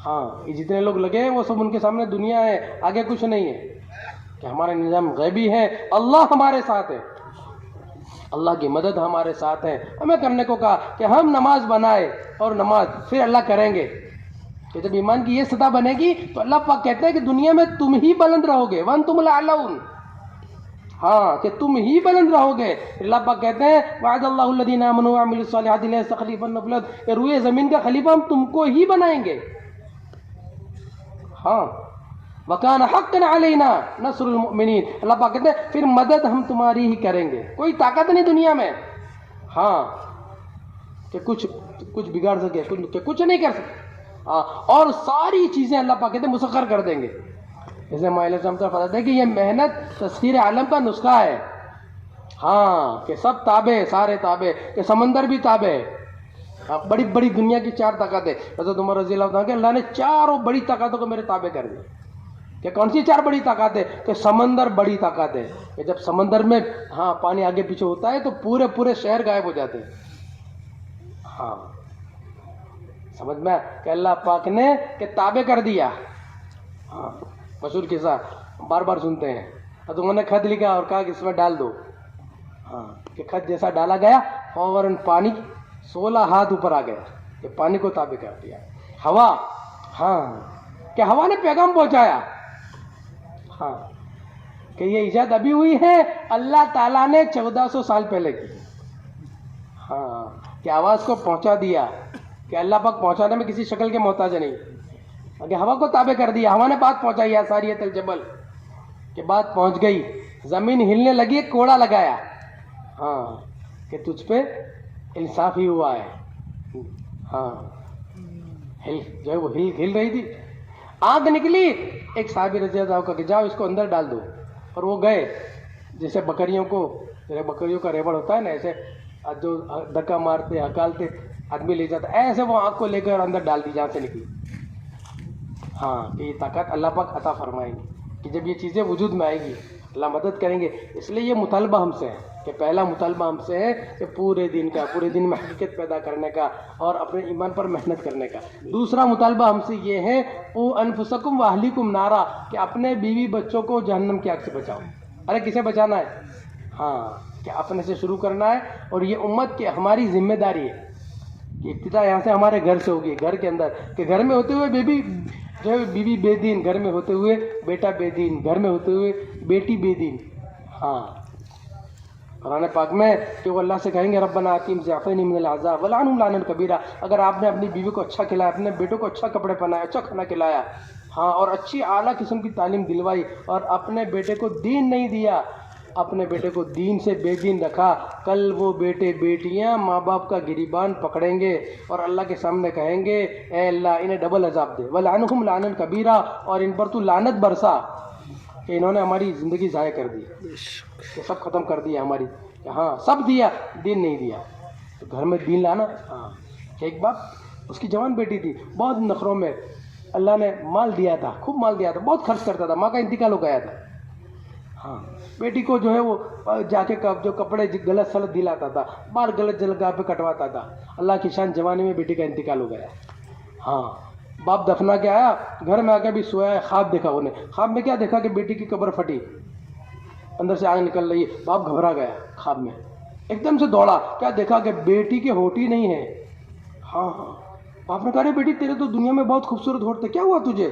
ہاں یہ جتنے لوگ لگے ہیں وہ سب ان کے سامنے دنیا ہے، آگے کچھ نہیں ہے. کہ ہمارا نظام غیبی ہے، اللہ ہمارے ساتھ ہے، اللہ کی مدد ہمارے ساتھ ہے. ہمیں کرنے کو کہا کہ ہم نماز بنائے، اور نماز پھر اللہ کریں گے. کہ جب ایمان کی یہ سطح بنے گی تو اللہ پاک کہتے ہیں کہ دنیا میں تم ہی بلند رہو گے، وَأَنْتُمُ الْأَعْلَوْنَ. ہاں کہ تم ہی بلند رہو گے. اللہ پاک کہتے ہیں وعد اللہ الذین آمنوا وعملوا الصالحات ليستخلفنهم في الارض، کہ روئے زمین کا خلیفہ ہم تم کو ہی بنائیں گے. ہاں وکان حقا علینا نصر المؤمنین. اللہ پاک کہتے ہیں پھر مدد ہم تمہاری ہی کریں گے. کوئی طاقت نہیں دنیا میں ہاں کہ کچھ بگاڑ سکے، کچھ نہیں کر سکے. ہاں اور ساری چیزیں اللہ پاک کہتے ہیں مسخر کر دیں گے. جیسے مائل صاحب فرماتے ہیں کہ یہ محنت تسخیر عالم کا نسخہ ہے. ہاں کہ سب تابع، سارے تابع، کہ سمندر بھی تابع ہے. بڑی بڑی دنیا کی 4 طاقتیں، حضرت عمر رضی اللہ عنہ کہ اللہ نے 4 بڑی طاقتوں کو میرے تابع کر دیا. کہ کون سی 4 بڑی طاقت ہے؟ کہ سمندر بڑی طاقت ہے، کہ جب سمندر میں پانی آگے پیچھے ہوتا ہے تو پورے شہر غائب ہو جاتے ہیں. سمجھ میں کہ اللہ پاک نے کہ تابع کر دیا. مشہور قصہ بار بار سنتے ہیں. تو انہوں نے خط لکھا اور کہا کہ اس میں ڈال دو. کہ خط جیسا ڈالا گیا فوراً پانی 16 ہاتھ اوپر آ گیا، کہ پانی کو تابع کر دیا. ہوا، کہ ہوا نے پیغام پہنچایا. کہ یہ ایجاد ابھی ہوئی ہے، اللہ تعالیٰ نے 1400 سال پہلے کی. کہ آواز کو پہنچا دیا، کہ اللہ پاک پہنچانے میں کسی شکل کے محتاج نہیں. کہ ہوا کو تابع کر دیا، ہوا نے بات پہنچائی یا ساریت الجبل، کہ بات پہنچ گئی. زمین ہلنے لگی، کوڑا لگایا کہ تجھ پہ انصاف ہی ہوا ہے. جو ہے وہ ہل رہی تھی. آگ نکلی. ایک صحابی رضی اللہ عنہ کہ جاؤ اس کو اندر ڈال دو. اور وہ گئے. جیسے بکریوں کا ریوڑ ہوتا ہے نا، ایسے جو دھکا مارتے ہکالتے آدمی لے جاتا، ایسے وہ آگ کو لے کر اندر ڈال دی جہاں سے نکلی. کہ یہ طاقت اللہ پاک عطا فرمائیں گے کہ جب یہ چیزیں وجود میں آئیں گی اللہ مدد کریں گے. اس لیے یہ مطالبہ ہم سے ہے کہ پہلا مطالبہ ہم سے ہے کہ پورے دن میں حقیقت پیدا کرنے کا اور اپنے ایمان پر محنت کرنے کا. دوسرا مطالبہ ہم سے یہ ہے او انفسکم واہلیکم نارا، کہ اپنے بیوی بچوں کو جہنم کی آگ سے بچاؤ. ارے کسے بچانا ہے؟ کہ اپنے سے شروع کرنا ہے. اور یہ امت کی ہماری ذمہ داری ہے کہ ابتدا یہاں سے ہمارے گھر سے ہوگی، گھر کے اندر، کہ گھر میں ہوتے ہوئے بیوی بے دین، گھر میں ہوتے ہوئے بیٹا بے دین، گھر میں ہوتے ہوئے بیٹی بے دین. قرآن پاک میں کہ وہ اللہ سے کہیں گے ربنا آتیہم ضعفین من العذاب ولعنہم لعنا کبیرا. اگر آپ نے اپنی بیوی کو اچھا کھلایا، اپنے بیٹوں کو اچھا کپڑے پہنائے، اچھا کھانا کھلایا، اور اچھی اعلیٰ قسم کی تعلیم دلوائی، اور اپنے بیٹے کو دین نہیں دیا، اپنے بیٹے کو دین سے بے دین رکھا، کل وہ بیٹے بیٹیاں ماں باپ کا گریبان پکڑیں گے اور اللہ کے سامنے کہیں گے اے اللہ انہیں ڈبل عذاب دے، وَلَعَنْهُمْ لَعْنًا كَبِيرًا، اور ان پر تو لعنت برسا کہ انہوں نے ہماری زندگی ضائع کر دی، کہ سب ختم کر دیا ہماری. سب دیا، دین نہیں دیا. تو گھر میں دین لانا. کہ ایک باپ، اس کی جوان بیٹی تھی، بہت نخروں میں اللہ نے مال دیا تھا، خوب مال دیا تھا، بہت خرچ کرتا تھا. ماں کا انتقال ہو گیا تھا. بیٹی کو جو ہے وہ جا کے جو کپڑے غلط سلط دلاتا تھا، بال غلط جگہ پہ کٹواتا تھا. اللہ کی شان جوانی میں بیٹی کا انتقال ہو گیا. باپ دفنا کے آیا، گھر میں آ کے بھی سویا ہے، خواب دیکھا انہیں. خواب میں کیا دیکھا کہ بیٹی کی قبر پھٹی، اندر سے آگ نکل رہی ہے. باپ گھبرا گیا خواب میں، ایک دم سے دوڑا. کیا دیکھا کہ بیٹی کے ہوٹ ہی نہیں ہے. باپ نے کہا رے بیٹی تیرے تو دنیا میں بہت خوبصورت ہوٹ تھے، کیا ہوا تجھے؟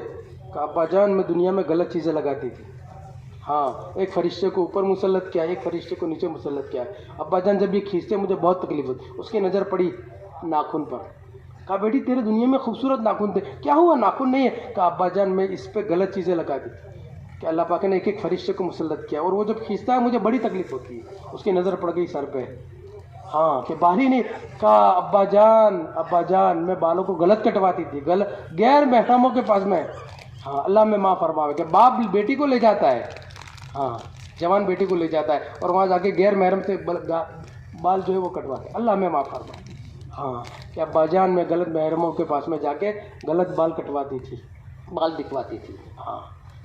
کہا ابا جان میں دنیا میں غلط چیزیں لگاتی تھی. ایک فرشتے کو اوپر مسلط کیا، ایک فرشتے کو نیچے مسلط کیا. ابا جان جب یہ کھینچتے مجھے بہت تکلیف ہوتی. اس کی نظر پڑی ناخن پر. کہا بیٹی تیرے دنیا میں خوبصورت ناخن تھے، کیا ہوا؟ ناخن نہیں ہے. کہا ابا جان میں اس پہ غلط چیزیں لگاتی تھی. کہ اللہ پاک نے ایک فرشتے کو مسلط کیا، اور وہ جب کھینچتا ہے مجھے بڑی تکلیف ہوتی ہے. اس کی نظر پڑ گئی سر پہ. کہ باہری نہیں. کہا ابا جان میں بالوں کو غلط کٹواتی تھی، غیر محرموں کے پاس میں. اللہ میں معاف فرماوے. کہ باپ بیٹی کو لے جاتا ہے، جوان بیٹی کو لے جاتا ہے اور وہاں جا کے غیر محرم سے بال جو ہے وہ کٹواتے. اللہ میں معاف فرماوے. کہ ابا جان میں غلط محرموں کے پاس میں جا کے غلط بال کٹواتی تھی، بال دکھواتی تھی.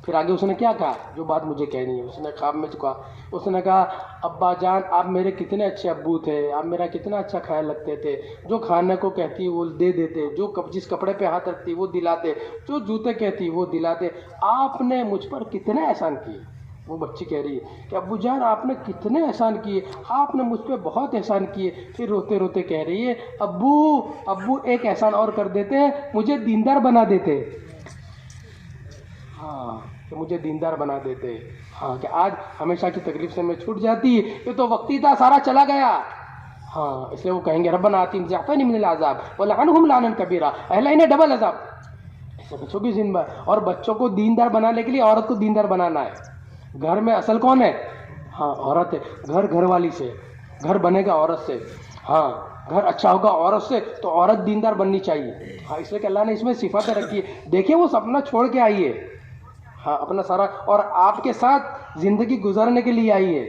پھر آگے اس نے کیا کہا جو بات مجھے کہنی ہے. اس نے خواب میں چکا، اس نے کہا ابا جان آپ میرے کتنے اچھے ابو تھے، آپ میرا کتنا اچھا خیال رکھتے تھے، جو کھانے کو کہتی وہ دے دیتے، جو جس کپڑے پہ ہاتھ رکھتی وہ دلاتے، جو جوتے کہتی وہ دلاتے. آپ نے مجھ پر کتنے احسان کیے. وہ بچی کہہ رہی ہے کہ ابو جان آپ نے کتنے احسان کیے، آپ نے مجھ پہ بہت احسان کیے. پھر روتے روتے کہہ رہی ہے ابو ایک احسان اور کر دیتے، مجھے دیندار بنا دیتے. کہ مجھے دیندار بنا دیتے. کہ آج ہمیشہ کی تکلیف سے میں چھوٹ جاتی. یہ تو وقتی تھا، سارا چلا گیا. اس لیے وہ کہیں گے ربنا آتیہم ضعفین من العذاب ولعنہم لعنا کبیرا، اللہ انہیں ڈبل عذاب. اس سے بچوں کی ذمہ، اور بچوں کو دیندار بنانے کے لیے عورت کو دیندار بنانا ہے. گھر میں اصل کون ہے؟ عورت ہے. گھر والی سے، گھر بنے گا عورت سے. گھر اچھا ہوگا عورت سے، تو عورت دیندار بننی چاہیے. اس لیے کہ اللہ نے اس میں صفاتیں رکھی ہے. دیکھیں وہ سپنا چھوڑ کے آئی ہے، اپنا سارا، اور آپ کے ساتھ زندگی گزارنے کے لیے آئی ہے.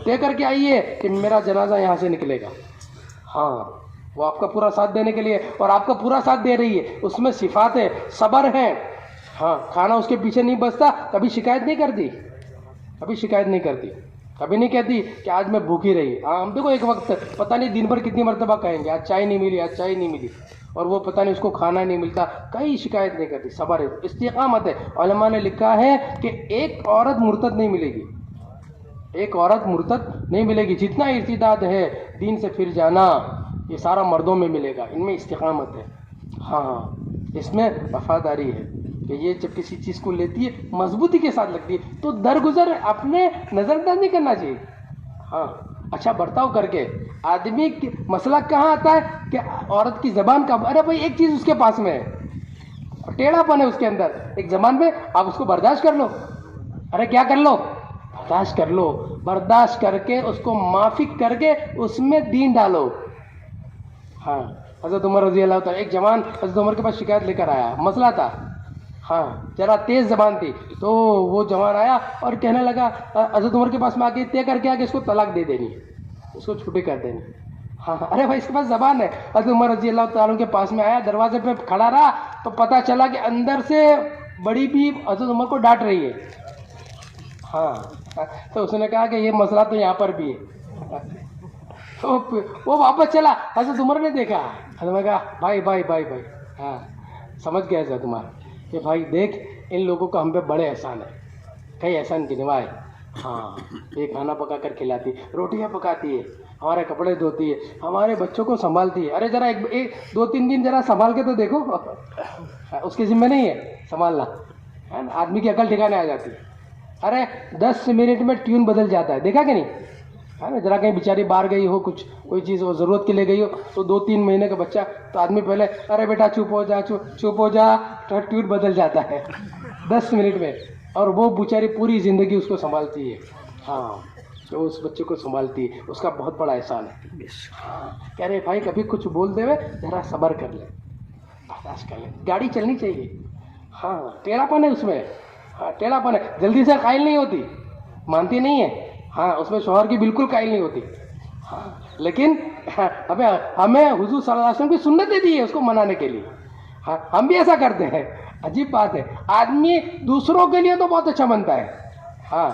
طے کر کے آئی ہے کہ میرا جنازہ یہاں سے نکلے گا. وہ آپ کا پورا ساتھ دینے کے لیے، اور آپ کا پورا ساتھ دے رہی ہے. اس میں صفات ہے، صبر ہے، ہاں کھانا اس کے پیچھے نہیں بچتا، کبھی شکایت نہیں کرتی، کبھی شکایت نہیں کرتی، کبھی نہیں کہتی کہ آج میں بھوکی رہی. ہاں ہم دیکھو ایک وقت پتہ نہیں دن بھر کتنی مرتبہ کہیں گے آج چائے نہیں ملی، آج چائے نہیں ملی، اور وہ پتہ نہیں اس کو کھانا نہیں ملتا، کہیں شکایت نہیں کرتی، صبر ہے، استقامت ہے. علماء نے لکھا ہے کہ ایک عورت مرتد نہیں ملے گی، ایک عورت مرتد نہیں ملے گی. جتنا ارتداد ہے دین سے پھر جانا یہ سارا مردوں میں ملے گا، ان میں استقامت ہے. ہاں اس میں وفاداری ہے کہ یہ جب کسی چیز کو لیتی ہے مضبوطی کے ساتھ لگتی ہے تو درگزر اپنے نظر انداز نہیں کرنا چاہیے. ہاں اچھا برتاؤ کر کے. آدمی مسئلہ کہاں آتا ہے کہ عورت کی زبان کا، ارے بھائی ایک چیز اس کے پاس میں ہے، ٹیڑھا پن ہے اس کے اندر، ایک زبان میں آپ اس کو برداشت کر لو. ارے کیا کر لو؟ برداشت کر لو، برداشت کر کے اس کو معافی کر کے اس میں دین ڈالو. ہاں حضرت عمر رضی اللہ تعالیٰ، ایک جوان حضرت عمر کے پاس شکایت لے کر آیا، مسئلہ تھا، ہاں ذرا تیز زبان تھی، تو وہ جوان آیا اور کہنے لگا حضرت عمر کے پاس میں آ کے طے کر کے آگے اس کو طلاق دے دینی، اس کو چھٹی کر دینی. ہاں ارے بھائی اس کے پاس زبان ہے. حضرت عمر رضی اللہ تعالیٰ کے پاس میں آیا، دروازے پہ کھڑا رہا تو پتہ چلا کہ اندر سے بڑی بھی حضرت عمر کو ڈانٹ رہی ہے. ہاں تو اس نے کہا کہ یہ مسئلہ تو یہاں پر بھی ہے. وہ واپس چلا، حضرت عمر نے دیکھا، حضرت نے کہا بھائی بھائی بھائی بھائی، ہاں سمجھ گیا حضرت عمر کہ بھائی دیکھ ان لوگوں کا ہم پہ بڑے احسان ہے، کئی احسان گنوائے. ہاں یہ کھانا پکا کر کھلاتی، روٹیاں پکاتی ہے، ہمارے کپڑے دھوتی ہے، ہمارے بچوں کو سنبھالتی ہے. ارے ذرا ایک دو تین دن ذرا سنبھال کے تو دیکھو، اس کے ذمہ نہیں ہے سنبھالنا، آدمی کی عقل ٹھکانے آ جاتی ہے. ارے 10 منٹ میں ٹیون بدل جاتا ہے، دیکھا کہ نہیں؟ ہے نا، ذرا کہیں بیچاری باہر گئی ہو، کچھ کوئی چیز وہ ضرورت کے لیے گئی ہو تو 2-3 مہینے کا بچہ تو آدمی پہلے ارے بیٹا چپ ہو جا، چپ ہو جا، ٹیون بدل جاتا ہے 10 منٹ میں. اور وہ بیچاری پوری زندگی اس کو سنبھالتی ہے. ہاں جو اس بچے کو سنبھالتی ہے اس کا بہت بڑا احسان ہے. ہاں کہہ رہے بھائی کبھی کچھ بول دے ہوئے ذرا صبر کر لے، برداشت کر لے، گاڑی چلنی چاہیے. ہاں ٹیڑھا پن ہے اس میں، ہاں ٹیڑھا پن ہے، جلدی سے قائل نہیں ہوتی، مانتی نہیں ہے. ہاں اس میں شوہر کی بالکل قائل نہیں ہوتی. ہاں لیکن ہمیں حضور صلی اللہ علیہ وسلم کی سنت دے دی ہے اس کو منانے کے لیے. ہاں ہم بھی ایسا کرتے ہیں. عجیب بات ہے، آدمی دوسروں کے لیے تو بہت اچھا بنتا ہے، ہاں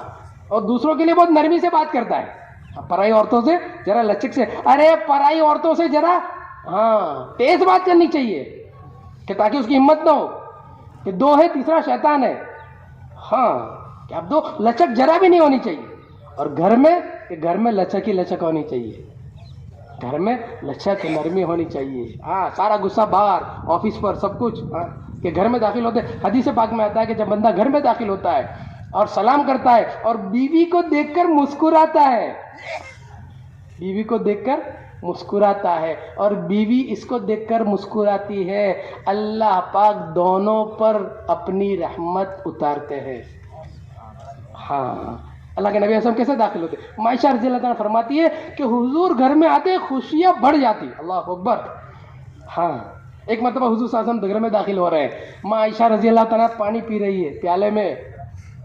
اور دوسروں کے لیے بہت نرمی سے بات کرتا ہے، پرائی عورتوں سے ذرا لچک سے، ارے پرائی عورتوں سے ذرا ہاں تیز بات کرنی چاہیے کہ تاکہ اس کی ہمت نہ ہو کہ دو ہے تیسرا شیطان ہے. ہاں کہ اب دو، لچک ذرا بھی نہیں ہونی چاہیے. اور گھر میں لچک ہی لچک ہونی چاہیے، گھر میں لچک نرمی ہونی چاہیے. ہاں سارا غصہ باہر آفس پر سب کچھ. ہاں کہ گھر میں داخل ہوتے، حدیث پاک میں آتا ہے کہ جب بندہ گھر میں داخل ہوتا ہے اور سلام کرتا ہے اور بیوی کو دیکھ کر مسکراتا ہے، بیوی کو دیکھ کر مسکراتا ہے اور بیوی اس کو دیکھ کر مسکراتی ہے، اللہ پاک دونوں پر اپنی رحمت اتارتے ہیں. ہاں اللہ کے نبی اعظم کیسے داخل ہوتے؟ عائشہ رضی اللہ تعالیٰ فرماتی ہے کہ حضور گھر میں آتے خوشیاں بڑھ جاتی. اللہ اکبر. ہاں ایک مرتبہ حضور صلی اللہ علیہ وسلم گھر میں داخل ہو رہے ہیں، عائشہ رضی اللہ تعالیٰ پانی پی رہی ہے پیالے میں.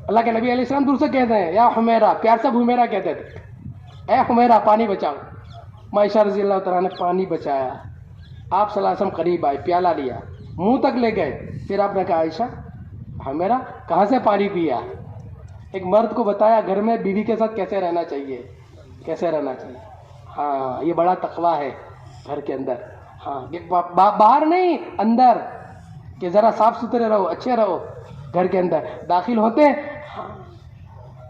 اللہ کے نبی علیہ السلام دور سے کہتے ہیں یا حمیرہ، پیار سے حمیرہ کہتے تھے، اے حمیرہ پانی بچاؤ. عائشہ رضی اللہ تعالیٰ نے پانی بچایا، آپ صلی اللہ علیہ وسلم قریب آئے، پیالہ لیا، منہ تک لے گئے، پھر آپ نے کہا عائشہ حمیرہ کہاں سے پانی پیا؟ ایک مرد کو بتایا گھر میں بیوی کے ساتھ کیسے رہنا چاہیے، کیسے رہنا چاہیے. ہاں یہ بڑا تقویٰ ہے گھر کے اندر. ہاں باہر نہیں، اندر، کہ ذرا صاف ستھرے رہو، اچھے رہو. گھر کے اندر داخل ہوتے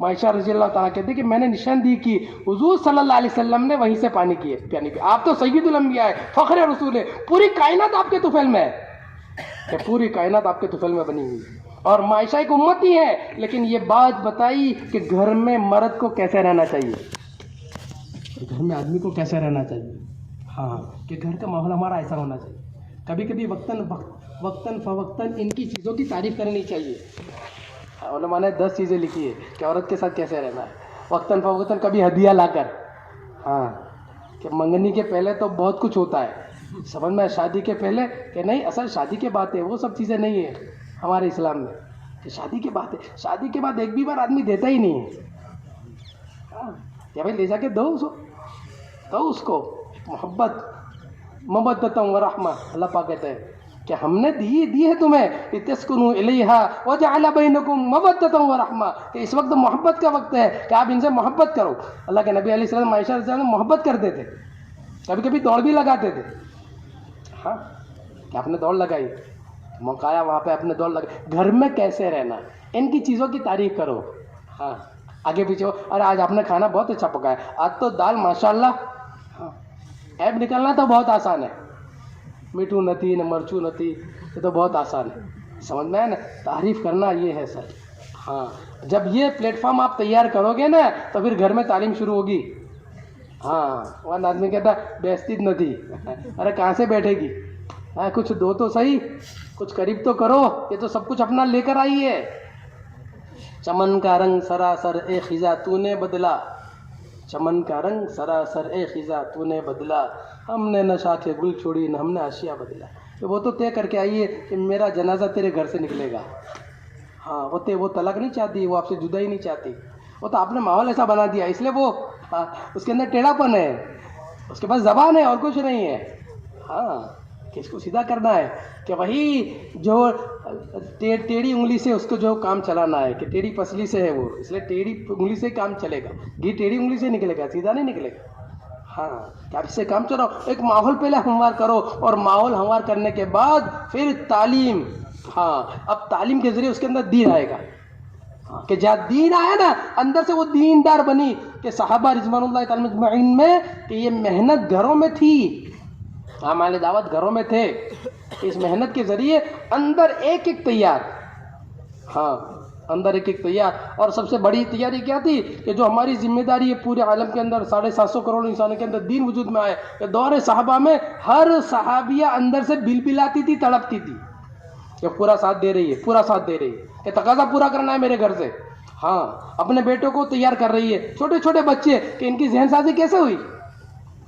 عائشہ رضی اللہ تعالیٰ کہتے کہ میں نے نشاندہی کی، حضور صلی اللہ علیہ وسلم نے وہیں سے پانی کیے. آپ تو سید الانبیاء ہے، فخر رسول ہے، پوری کائنات آپ کے طفیل میں ہے، پوری کائنات آپ کے طفیل میں بنی ہوئی ہے. اور عائشہ ایک امتی ہے، لیکن یہ بات بتائی کہ گھر میں مرد کو کیسے رہنا چاہیے، گھر میں آدمی کو کیسے رہنا چاہیے. ہاں کہ گھر کا ماحول ہمارا ایسا ہونا چاہیے. کبھی کبھی وقتاً فوقتاً ان کی چیزوں کی تعریف کرنی چاہیے. علماء نے 10 چیزیں لکھی ہے کہ عورت کے ساتھ کیسے رہنا ہے. وقتاً فوقتاً کبھی ہدیہ لا کر، ہاں کہ منگنی کے پہلے تو بہت کچھ ہوتا ہے، سمجھ میں شادی کے پہلے کہ نہیں اصل شادی کے بات ہے، وہ سب چیزیں نہیں ہیں ہمارے اسلام میں کہ شادی کے بات ہے. شادی کے بعد ایک بھی بار آدمی دیتا ہی نہیں ہے. ہاں یا بھائی لے جا کے دو اس کو محبت، مودۃ و رحمہ اللہ پاک کہتے ہیں. کہ ہم نے دی ہے تمہیں لتسکنوا الیہا وجعل بینکم مودۃ ورحمہ، کہ اس وقت محبت کا وقت ہے کہ آپ ان سے محبت کرو۔ اللہ کے نبی علیہ السلام عائشہ رضی اللہ عنہا محبت کرتے تھے، کبھی کبھی دوڑ بھی لگاتے تھے۔ ہاں کہ آپ نے دوڑ لگائی، موقع آیا وہاں پہ آپ نے دوڑ لگائی۔ گھر میں کیسے رہنا، ان کی چیزوں کی تعریف کرو۔ ہاں آگے پیچھے اور آج آپ نے کھانا بہت اچھا پکایا، آج تو دال ماشاءاللہ، ہاں عیب نکلنا تو بہت آسان ہے، میٹھو نہ تھی نہ مرچو نہ تھی، یہ تو بہت آسان ہے، سمجھ میں ہے نا، تعریف کرنا یہ ہے سر۔ ہاں جب یہ پلیٹ فارم آپ تیار کرو گے نا تو پھر گھر میں تعلیم شروع ہوگی۔ ہاں ورنہ آدمی کہتا ہے بیزتی نہ تھی، ارے کہاں سے بیٹھے گی، ہاں کچھ دو تو صحیح، کچھ قریب تو کرو، یہ تو سب کچھ اپنا لے کر آئی ہے۔ چمن کا رنگ سراسر اے خزاں تو نے بدلا، چمن کا رنگ سراسر اے خزاں تو نے بدلا، ہم نے نہ شاخ گل چھوڑی نہ ہم نے آشیاں بدلا۔ تو وہ تو طے کر کے آئی ہے کہ میرا جنازہ تیرے گھر سے نکلے گا۔ ہاں وہ طلاق نہیں چاہتی، وہ آپ سے جدائی نہیں چاہتی، وہ تو آپ نے ماحول ایسا بنا دیا اس لیے وہ اس کے اندر ٹیڑھا پن ہے، اس کے پاس زبان ہے اور کچھ نہیں ہے۔ ہاں کہ اس کو سیدھا کرنا ہے، کہ وہی جو ٹیڑھی انگلی سے اس کو جو کام چلانا ہے، کہ ٹیڑھی پسلی سے ہے وہ، اس لیے ٹیڑھی انگلی سے کام چلے گا، گھی ٹیڑھی انگلی سے نکلے گا، سیدھا نہیں نکلے گا۔ ہاں کہ آپ اس سے کام چلاؤ، ایک ماحول پہلے ہموار کرو، اور ماحول ہموار کرنے کے بعد پھر تعلیم۔ ہاں اب تعلیم کے ذریعے اس کے اندر دین آئے گا، کہ جہاں دین آیا نا اندر سے وہ دیندار بنی، کہ صحابہ رضوان اللہ تعالی اجمعین میں کہ یہ محنت گھروں میں تھی، ہمارے دعوت گھروں میں تھے، اس محنت کے ذریعے اندر ایک ایک تیار، ہاں اندر ایک ایک تیار۔ اور سب سے بڑی تیاری کیا تھی کہ جو ہماری ذمہ داری ہے پورے عالم کے اندر 750 کروڑ انسانوں کے اندر دین وجود میں آئے، کہ دور صحابہ میں ہر صحابیہ اندر سے بل بلاتی تھی، تڑپتی تھی کہ پورا ساتھ دے رہی ہے، پورا ساتھ دے رہی ہے، کہ تقاضا پورا کرنا ہے میرے گھر سے۔ ہاں اپنے بیٹوں کو تیار کر رہی ہے، چھوٹے چھوٹے بچے، کہ ان کی ذہن سازی کیسے ہوئی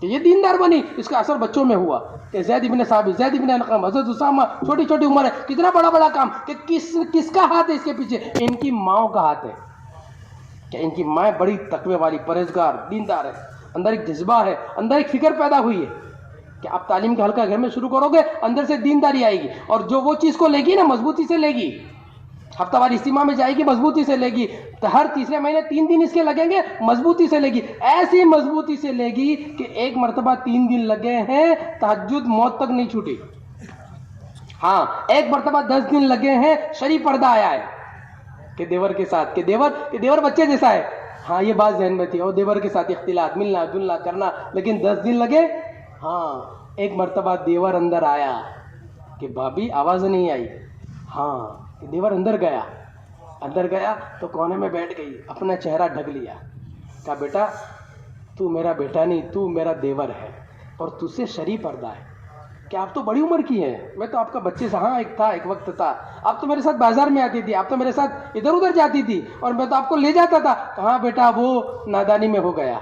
کہ یہ دیندار بنی، اس کا اثر بچوں میں ہوا، کہ زید ابن ثابت، زید ابن ارقم، حضرت اسامہ، چھوٹی چھوٹی عمر ہے، کتنا بڑا بڑا کام، کہ کس کا ہاتھ ہے اس کے پیچھے، ان کی ماؤں کا ہاتھ ہے، کہ ان کی ماں بڑی تقوی والی، پرہیزگار، دیندار ہے، اندر ایک جذبہ ہے، اندر ایک فکر پیدا ہوئی ہے کہ آپ تعلیم کا حلقہ گھر میں شروع کرو گے، اندر سے دینداری آئے گی، اور جو وہ چیز کو لے گی نا مضبوطی سے لے گی، ہفتہ وار اجتماع میں جائے گی مضبوطی سے لے گی، تو ہر تیسرے مہینے 3 دن اس کے لگیں گے، مضبوطی سے لے گی، ایسی مضبوطی سے لے گی کہ ایک مرتبہ 3 دن لگے ہیں تہجد موت تک نہیں چھوٹی، ہاں ایک مرتبہ 10 دن لگے ہیں شریف پردہ آیا ہے، کہ دیور کے ساتھ، کہ دیور بچے جیسا ہے، ہاں یہ بات ذہن میں تھی، اور دیور کے ساتھ اختلاط، ملنا جلنا کرنا، لیکن 10 دن لگے، ہاں ایک مرتبہ دیور اندر آیا، کہ بھابھی آواز نہیں آئی، ہاں دیور اندر گیا تو کونے میں بیٹھ گئی، اپنا چہرہ ڈھک لیا، کہا بیٹا تو میرا بیٹا نہیں، تو میرا دیور ہے، اور تجھ سے شریف پردہ ہے، کہ آپ تو بڑی عمر کی ہیں، میں تو آپ کا بچے سے، ہاں ایک وقت تھا، آپ تو میرے ساتھ بازار میں آتی تھی، آپ تو میرے ساتھ ادھر ادھر جاتی تھی، اور میں تو آپ کو لے جاتا تھا، کہاں بیٹا وہ نادانی میں ہو گیا،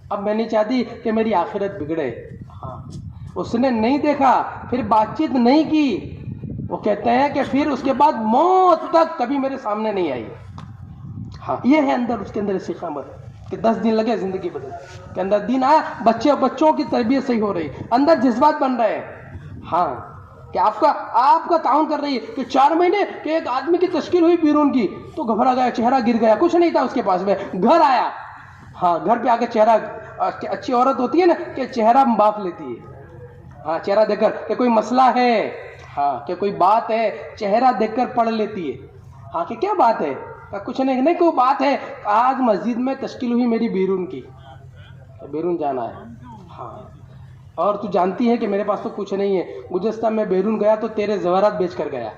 اب میں نہیں چاہتی کہ میری آخرت بگڑے۔ ہاں اس نے نہیں دیکھا، پھر بات چیت نہیں کی، وہ کہتے ہیں کہ پھر اس کے بعد موت تک کبھی میرے سامنے نہیں آئی۔ ہاں یہ ہے اندر، اس کے اندر استقامت، کہ 10 دن لگے زندگی بدل کے اندر دین آیا، بچوں کی تربیت صحیح ہو رہی، اندر جذبات بن رہے ہیں، ہاں کہ آپ کا تعاون کر رہی ہے، کہ 4 مہینے کہ ایک آدمی کی تشکیل ہوئی بیرون کی، تو گھبرا گیا، چہرہ گر گیا، کچھ نہیں تھا اس کے پاس میں، گھر آیا، ہاں گھر پہ آ کے چہرہ، اچھی عورت ہوتی ہے نا کہ چہرہ باپ لیتی ہے، ہاں چہرہ دیکھ کر کہ کوئی مسئلہ ہے، ہاں کہ کوئی بات ہے، چہرہ دیکھ کر پڑھ لیتی ہے، ہاں کہ کیا بات ہے، کچھ نہیں کوئی بات ہے، آج مسجد میں تشکیل ہوئی میری بیرون کی، بیرون جانا ہے، ہاں اور تو جانتی ہے کہ میرے پاس تو کچھ نہیں ہے، گزشتہ میں بیرون گیا تو تیرے زیورات بیچ کر گیا،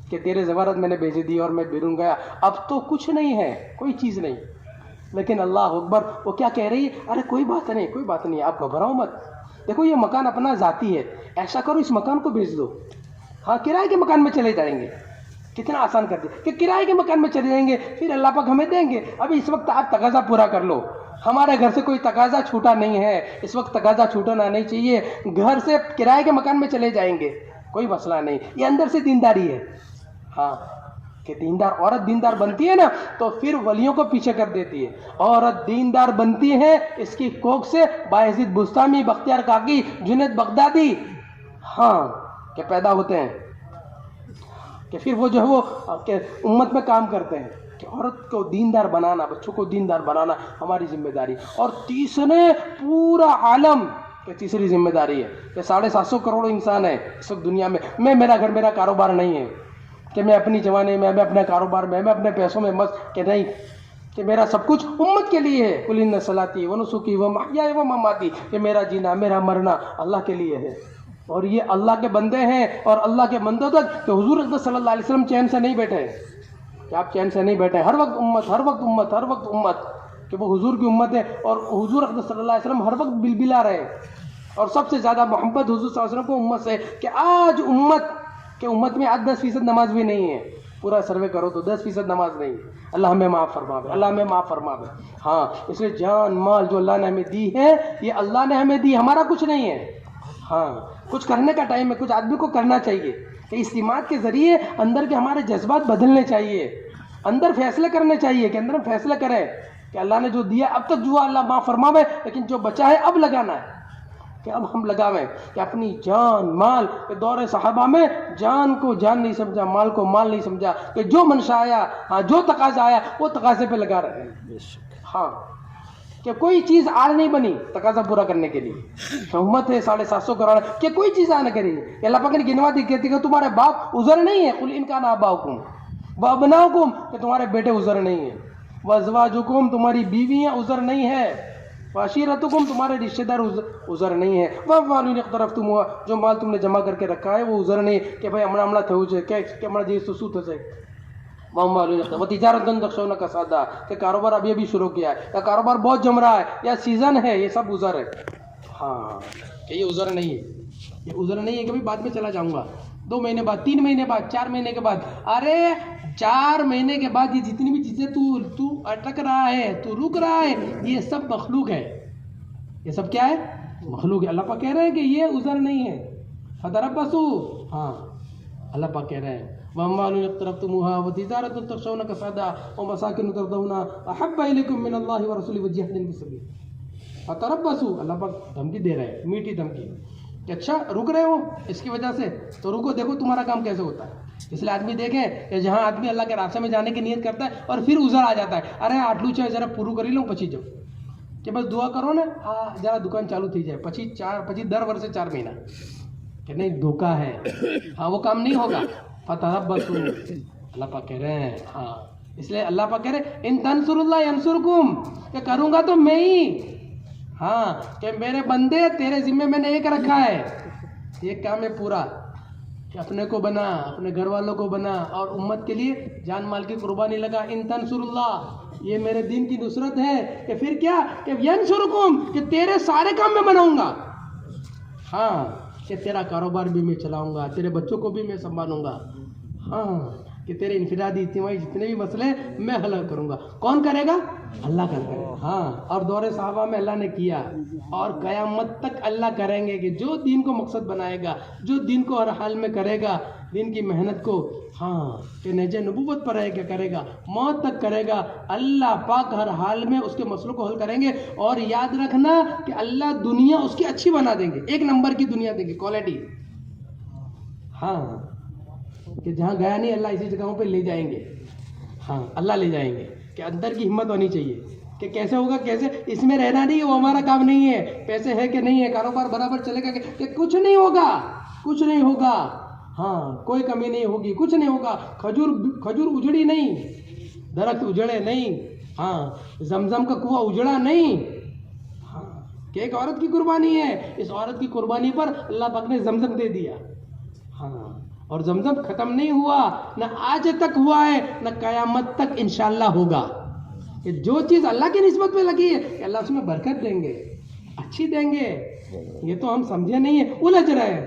کہ تیرے زیورات میں نے بیچ دی اور میں بیرون گیا، اب تو کچھ نہیں ہے، کوئی چیز نہیں، لیکن اللہ اکبر، وہ کیا کہہ رہی ہے، ارے کوئی بات نہیں، آپ گھبراؤ مت، دیکھو یہ مکان اپنا ذاتی ہے، ایسا کرو اس مکان کو بیچ دو، ہاں کرائے کے مکان میں چلے جائیں گے، کتنا آسان کر دیا کہ کرائے کے مکان میں چلے جائیں گے، پھر اللہ پاک ہمیں دیں گے، ابھی اس وقت آپ تقاضا پورا کر لو، ہمارے گھر سے کوئی تقاضا چھوٹا نہیں ہے، اس وقت تقاضا چھوٹنا نہیں چاہیے، گھر سے کرائے کے مکان میں چلے جائیں گے، کوئی مسئلہ نہیں، یہ اندر سے دینداری ہے، ہاں کہ دیندار عورت دیندار بنتی ہے نا تو پھر ولیوں کو پیچھے کر دیتی ہے، عورت دیندار بنتی ہے اس کی کوکھ سے بایزید بستامی، بختیار کاکی، جنید بغدادی، ہاں کہ پیدا ہوتے ہیں کہ پھر وہ جو ہے وہ کہ امت میں کام کرتے ہیں کہ عورت کو دیندار بنانا، بچوں کو دیندار بنانا ہماری ذمہ داری. اور تیسرے پورا عالم کہ تیسری ذمہ داری ہے کہ 750 کروڑ انسان ہے اس وقت دنیا میں میرا گھر میرا کاروبار نہیں ہے کہ میں اپنی جوانی میں اپنے کاروبار میں اپنے پیسوں میں مست کہ نہیں، کہ میرا سب کچھ امت کے لیے ہے. قل ان صلاتی و نسکی و محیای و مماتی، کہ میرا جینا میرا مرنا اللہ کے لیے ہے. اور یہ اللہ کے بندے ہیں اور اللہ کے بندوں تک کہ حضور اقدس صلی اللہ علیہ وسلم چین سے نہیں بیٹھے، کہ آپ چین سے نہیں بیٹھے، ہر وقت امت ہر وقت امت ہر وقت امت، کہ وہ حضور کی امت ہے. اور حضور اقدس صلی اللہ علیہ وسلم ہر وقت بلبلا رہے. اور سب سے زیادہ محبت حضور صلی اللہ علیہ وسلم کو امت سے، کہ آج امت میں آج 10% نماز بھی نہیں ہے. پورا سروے کرو تو 10% نماز نہیں ہے. اللہ ہمیں معاف فرماوے، اللہ ہمیں معاف فرماوے. ہاں اس لیے جان مال جو اللہ نے ہمیں دی ہے یہ اللہ نے ہمیں دی، ہمارا کچھ نہیں ہے. ہاں کچھ کرنے کا ٹائم ہے، کچھ آدمی کو کرنا چاہیے کہ اجتماعات کے ذریعے اندر کے ہمارے جذبات بدلنے چاہیے، اندر فیصلے کرنے چاہیے کہ اندر ہم فیصلے کریں کہ اللہ نے جو دیا اب تک جو اللہ معاف فرماوے، لیکن جو بچا ہے اب لگانا ہے کہ اب ہم لگاویں کہ اپنی جان مال. کہ دور صحابہ میں جان کو جان نہیں سمجھا، مال کو مال نہیں سمجھا، کہ جو منشا آیا ہاں جو تقاضا آیا وہ تقاضے پہ لگا رہے ہیں. ہاں کہ کوئی چیز آڑ نہیں بنی تقاضا پورا کرنے کے لیے. امت ہے 750 کروڑ کہ کوئی چیز آ نہ کری. اللہ پاک نے گنوا دی کہتی کہ تمہارے باپ عذر نہیں ہے، قل ان کان آباؤکم وابناؤکم، کہ تمہارے بیٹے عذر نہیں ہیں، وازواجکم تمہاری بیویاں عذر نہیں ہے، وعشیرتکم تمہارے رشتہ دار عذر نہیں ہے، واموال اقترفتموها جو مال تم نے جمع کر کے رکھا ہے وہ عذر نہیں کہ بھائی ہمڑا تھو چھے کہ ہمڑا جی سو سو تھے. وہ تجارت تخشون کسادہ کہ کاروبار ابھی شروع کیا ہے، یا کاروبار بہت جم رہا ہے، یا سیزن ہے، یہ سب عذر ہے. ہاں کہ یہ عذر نہیں ہے، یہ عذر نہیں ہے کہ بعد میں چلا جاؤں گا 2 مہینے بعد 3 مہینے بعد 4 مہینے کے بعد. ارے 4 مہینے کے بعد یہ جتنی بھی چیزیں تو اٹک رہا ہے، تو رک رہا ہے، یہ سب مخلوق ہے. یہ سب کیا ہے؟ مخلوق ہے. اللہ پاک کہہ رہے ہیں کہ یہ عذر نہیں ہے. فتربصوا، ہاں اللہ پاک کہہ رہے ہیں وَأَمْوَالٌ اقْتَرَفْتُمُوهَا وَتِجَارَةٌ تَخْشَوْنَ كَسَادَهَا وَمَسَاكِنُ تَرْضَوْنَهَا أَحَبَّ إِلَيْكُم مِّنَ اللَّهِ وَرَسُولِهِ وَجِهَادٍ فِي سَبِيلِهِ فتربصوا. اللہ پاک دھمکی دے رہے ہیں، میٹھی دھمکی کہ اچھا رک رہے ہو اس کی وجہ سے تو رکو، دیکھو تمہارا کام کیسے ہوتا ہے. اس لیے آدمی دیکھیں کہ جہاں آدمی اللہ کے راستے میں جانے کی نیت کرتا ہے اور پھر عذر آ جاتا ہے، ارے آٹلو چاہے ذرا پورو کری لوں پچی جاؤ کہ بس دعا کرو نا ذرا دکان چالو تھی جائے پچی 10 ورس 4 مہینہ کہ نہیں دھوکہ ہے. ہاں وہ کام نہیں ہوگا. فتربصوا اللہ پاک کہہ رہے ہیں. ہاں اس لیے اللہ پاک کہہ رہے ہیں ان تنصر اللہ ینصرکم، کہ کروں گا تو میں ہی. ہاں کہ میرے بندے تیرے ذمے میں نے ایک رکھا ہے، یہ کام ہے پورا کہ اپنے کو بنا، اپنے گھر والوں کو بنا اور امت کے لیے جان مال کی قربانی لگا. ان تنصر اللہ، یہ میرے دین کی نصرت ہے. کہ پھر کیا کہ ینصرکم، کہ تیرے سارے کام میں بناؤں گا. ہاں کہ تیرا کاروبار بھی میں چلاؤں گا، تیرے بچوں کو بھی میں سنبھالوں گا. ہاں کہ تیرے انفرادی اجتماعی جتنے بھی مسئلے میں حل کروں گا. کون کرے گا؟ اللہ کرے گا. ہاں اور دور صحابہ میں اللہ نے کیا اور قیامت تک اللہ کریں گے کہ جو دین کو مقصد بنائے گا، جو دین کو ہر حال میں کرے گا، دین کی محنت کو ہاں کہ نہج نبوت پر رہ کے کرے گا، موت تک کرے گا، اللہ پاک ہر حال میں اس کے مسئلوں کو حل کریں گے. اور یاد رکھنا کہ اللہ دنیا اس کی اچھی بنا دیں گے، 1 نمبر کی دنیا دیں گے، کوالٹی. ہاں کہ جہاں گیا نہیں اللہ اسی جگہوں پہ لے جائیں گے. ہاں اللہ لے جائیں گے کہ اندر کی ہمت ہونی چاہیے کہ کیسے ہوگا، کیسے اس میں رہنا نہیں ہے، وہ ہمارا کام نہیں ہے. پیسے ہے کہ نہیں ہے، کاروبار برابر چلے گا کہ کچھ نہیں ہوگا، کچھ نہیں ہوگا. ہاں کوئی کمی نہیں ہوگی، کچھ نہیں ہوگا. کھجور اجڑی نہیں، درخت اجڑے نہیں. ہاں زمزم کا کنواں اجڑا نہیں. ہاں کہ ایک عورت کی قربانی ہے، اس عورت کی قربانی پر اللہ پاک نے زمزم دے دیا. ہاں اور زمزم ختم نہیں ہوا، نہ آج تک ہوا ہے نہ قیامت تک انشاءاللہ ہوگا. کہ جو چیز اللہ کی نسبت پہ لگی ہے کہ اللہ اس میں برکت دیں گے، اچھی دیں گے. یہ تو ہم سمجھے نہیں ہیں، الجھ رہے ہیں.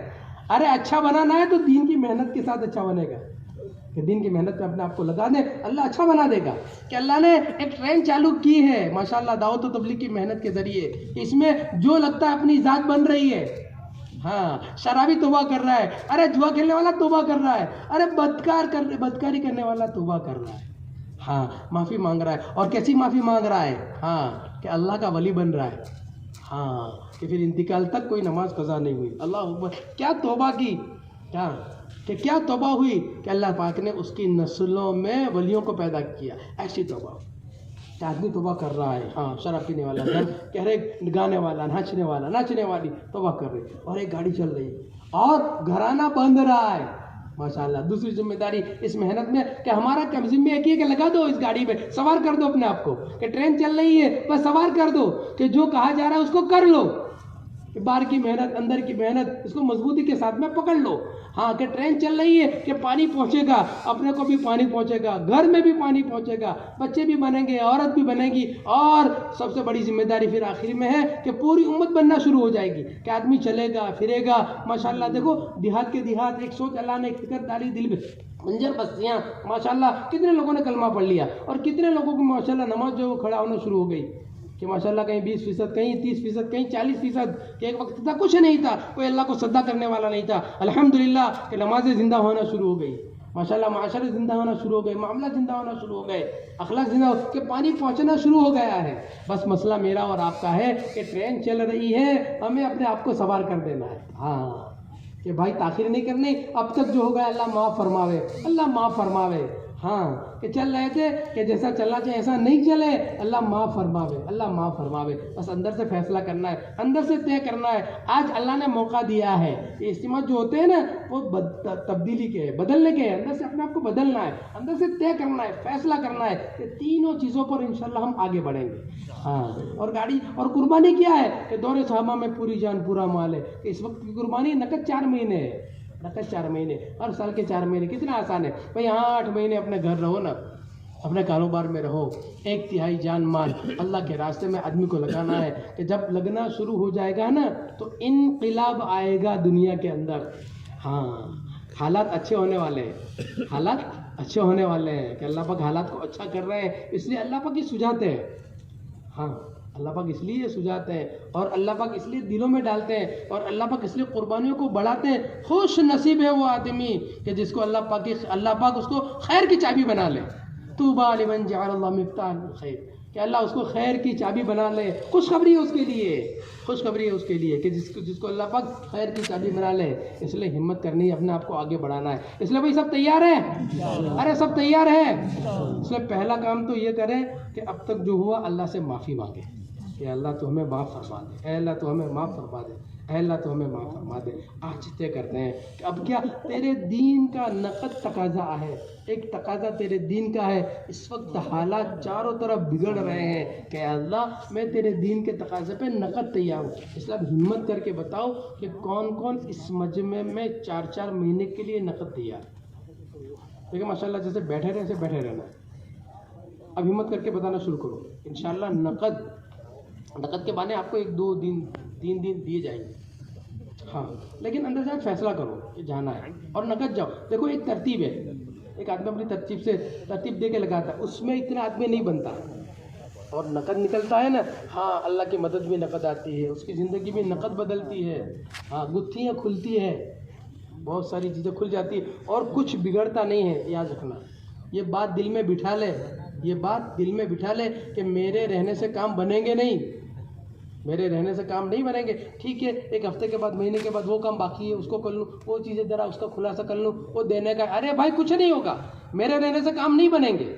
ارے اچھا بنانا ہے تو دین کی محنت کے ساتھ اچھا بنے گا، کہ دین کی محنت میں اپنے آپ کو لگا دیں، اللہ اچھا بنا دے گا. کہ اللہ نے ایک ٹرین چالو کی ہے ماشاءاللہ دعوت و تبلیغ کی محنت کے ذریعے، اس میں جو لگتا ہے اپنی ذات بن رہی ہے. ہاں شرابی توبہ کر رہا ہے، ارے جوا کھیلنے والا توبہ کر رہا ہے، ارے بدکاری کرنے والا توبہ کر رہا ہے. ہاں معافی مانگ رہا ہے. اور کیسی معافی مانگ رہا ہے؟ ہاں کہ اللہ کا ولی بن رہا ہے. ہاں کہ پھر انتقال تک کوئی نماز قضا نہیں ہوئی. اللہ اکبر، کیا توبہ کی، کیا کہ کیا توبہ ہوئی کہ اللہ پاک نے اس کی نسلوں میں ولیوں کو پیدا کیا. ایسی توبہ کہ آدمی توبہ کر رہا ہے, ہاں شراب پینے والا, کہہ رہے گانے والا, ناچنے والی توبہ کر رہی, اور ایک گاڑی چل رہی ہے اور گھرانہ بند رہا ہے. ماشاءاللہ دوسری ذمہ داری اس محنت میں کہ ہمارا کم ذمہ ایک ہے کہ لگا دو اس گاڑی میں, سوار کر دو اپنے آپ کو, کہ ٹرین چل رہی ہے بس سوار کر دو, کہ جو کہا جا رہا ہے اس کو کر لو, کہ باہر کی محنت اندر کی محنت اس کو مضبوطی کے ساتھ میں پکڑ لو. ہاں کہ ٹرین چل رہی ہے کہ پانی پہنچے گا, اپنے کو بھی پانی پہنچے گا, گھر میں بھی پانی پہنچے گا, بچے بھی بنیں گے, عورت بھی بنے گی, اور سب سے بڑی ذمہ داری پھر آخر میں ہے کہ پوری امت بننا شروع ہو جائے گی, کہ آدمی چلے گا پھرے گا. ماشاءاللہ دیکھو دیہات کے دیہات ایک سوچ اللہ نے ایک فکر ڈالی دل میں, منجر بستیاں ماشاءاللہ کتنے لوگوں نے کلمہ پڑھ لیا, اور کتنے لوگوں کو ماشاءاللہ نماز جو کھڑا ہونا شروع ہو گئی, کہ ماشاءاللہ کہیں 20%, کہیں 30%, کہیں 40%, کہ ایک وقت تھا کچھ نہیں تھا, کوئی اللہ کو سجدہ کرنے والا نہیں تھا. الحمدللہ کہ نمازیں زندہ ہونا شروع ہو گئی, ماشاءاللہ معاشرے زندہ ہونا شروع ہو گئے, معاملہ زندہ ہونا شروع ہو گئے, اخلاق زندہ ہو کہ پانی پہنچنا شروع ہو گیا ہے. بس مسئلہ میرا اور آپ کا ہے کہ ٹرین چل رہی ہے, ہمیں اپنے آپ کو سوار کر دینا ہے. ہاں کہ بھائی تاخیر نہیں کرنی, اب تک جو ہو گیا اللہ معاف فرماوے, اللہ معاف فرماوے. ہاں کہ چل رہے تھے کہ جیسا چلنا چاہیے ایسا نہیں چلے, اللہ معاف فرماوے, اللہ معاف فرماوے. بس اندر سے فیصلہ کرنا ہے, اندر سے طے کرنا ہے. آج اللہ نے موقع دیا ہے, یہ اجتماع جو ہوتے ہیں نا وہ تبدیلی کے, بدلنے کے, اندر سے اپنے آپ کو بدلنا ہے, اندر سے طے کرنا ہے, فیصلہ کرنا ہے کہ تینوں چیزوں پر انشاءاللہ ہم آگے بڑھیں گے. ہاں اور گاڑی اور قربانی کیا ہے کہ دور صحابہ میں پوری جان پورا مال ہے, کہ اس وقت کی قربانی نقد 4 مہینے ہے, نقد 4 مہینے, ہر سال کے 4 مہینے, کتنا آسان ہے بھائی. ہاں 8 مہینے اپنے گھر رہو نا, اپنے کاروبار میں رہو, 1/3 جان مال اللہ کے راستے میں آدمی کو لگانا ہے, کہ جب لگنا شروع ہو جائے گا نا تو انقلاب آئے گا دنیا کے اندر. ہاں حالات اچھے ہونے والے ہیں, حالات اچھے ہونے والے ہیں, کہ اللہ پاک حالات کو اچھا کر رہے ہیں, اس لیے اللہ پاک یہ سجاتے ہیں. ہاں اللہ پاک اس لیے سجاتے ہیں, اور اللہ پاک اس لیے دلوں میں ڈالتے ہیں, اور اللہ پاک اس لیے قربانیوں کو بڑھاتے ہیں. خوش نصیب ہے وہ آدمی کہ جس کو اللہ پاک اس کو خیر کی چابی بنا لے. طوبیٰ لمن جعل اللہ مفتاح الخیر, کہ اللہ اس کو خیر کی چابی بنا لے. خوشخبری ہے اس کے لیے, خوشخبری ہے اس کے لیے کہ جس کو اللہ پاک خیر کی چابی بنا لے. اس لیے ہمت کرنی ہے, اپنے آپ کو آگے بڑھانا ہے. اس لیے بھائی سب تیار ہیں, ارے سب تیار ہیں. اس لیے پہلا کام تو یہ کریں کہ اب تک جو ہوا اللہ سے معافی مانگے, کہ اللہ تو ہمیں معاف فرما دے, اے اللہ تو ہمیں معاف فرما دے, اے اللہ تو ہمیں معاف فرما دے. آج طے کرتے ہیں کہ اب کیا تیرے دین کا نقد تقاضا ہے, ایک تقاضا تیرے دین کا ہے. اس وقت حالات چاروں طرف بگڑ رہے ہیں, کہ اللہ میں تیرے دین کے تقاضے پہ نقد تیار ہوں. اس لیے اب ہمت کر کے بتاؤ کہ کون کون اس مجمع میں 4 مہینے کے لیے نقد تیار. دیکھیں ماشاءاللہ جیسے بیٹھے رہے ایسے بیٹھے رہنا. اب ہمت کر کے بتانا شروع کرو, انشاءاللہ نقد کے بہانے آپ کو 1-2 دن 3 دن دیے جائیں گے. ہاں لیکن اندر سے فیصلہ کرو کہ جانا ہے اور نقد جاؤ. دیکھو ایک ترتیب ہے, ایک آدمی اپنی ترتیب دے کے لگاتا ہے, اس میں اتنا آدمی نہیں بنتا, اور نقد نکلتا ہے نا. ہاں اللہ کی مدد بھی نقد آتی ہے, اس کی زندگی میں نقد بدلتی ہے. ہاں گتھیاں کھلتی ہے, بہت ساری چیزیں کھل جاتی ہے, اور کچھ بگڑتا نہیں ہے. یاد رکھنا, یہ بات دل میں بٹھا لے, یہ بات دل میں بٹھا لے کہ میرے رہنے سے کام بنیں گے نہیں, میرے رہنے سے کام نہیں بنیں گے. ٹھیک ہے, ایک ہفتے کے بعد, مہینے کے بعد وہ کام باقی ہے اس کو کر لوں, وہ چیزیں ذرا اس کا خلاصہ کر لوں, وہ دینے کا. ارے بھائی کچھ نہیں ہوگا, میرے رہنے سے کام نہیں بنیں گے,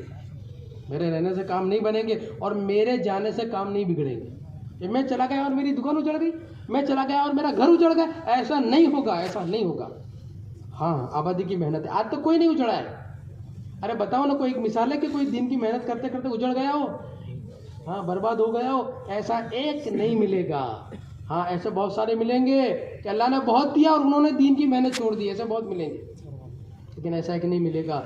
میرے رہنے سے کام نہیں بنیں گے, اور میرے جانے سے کام نہیں بگڑیں گے. کہ میں چلا گیا اور میری دکان اجڑ گئی, میں چلا گیا اور میرا گھر اجڑ گیا, ایسا نہیں ہوگا, ایسا نہیں ہوگا. ہاں آبادی کی محنت ہے, آج تک کوئی نہیں اجڑا ہے. ارے بتاؤ نا, کوئی ایک مثال ہے کہ کوئی دن کی محنت کرتے کرتے اجڑ گیا ہو, ہاں برباد ہو گیا ہو, ایسا ایک نہیں ملے گا. ہاں ایسے بہت سارے ملیں گے کہ اللہ نے بہت دیا اور انہوں نے دین کی محنت چھوڑ دی, ایسے بہت ملیں گے, لیکن ایسا ایک نہیں ملے گا.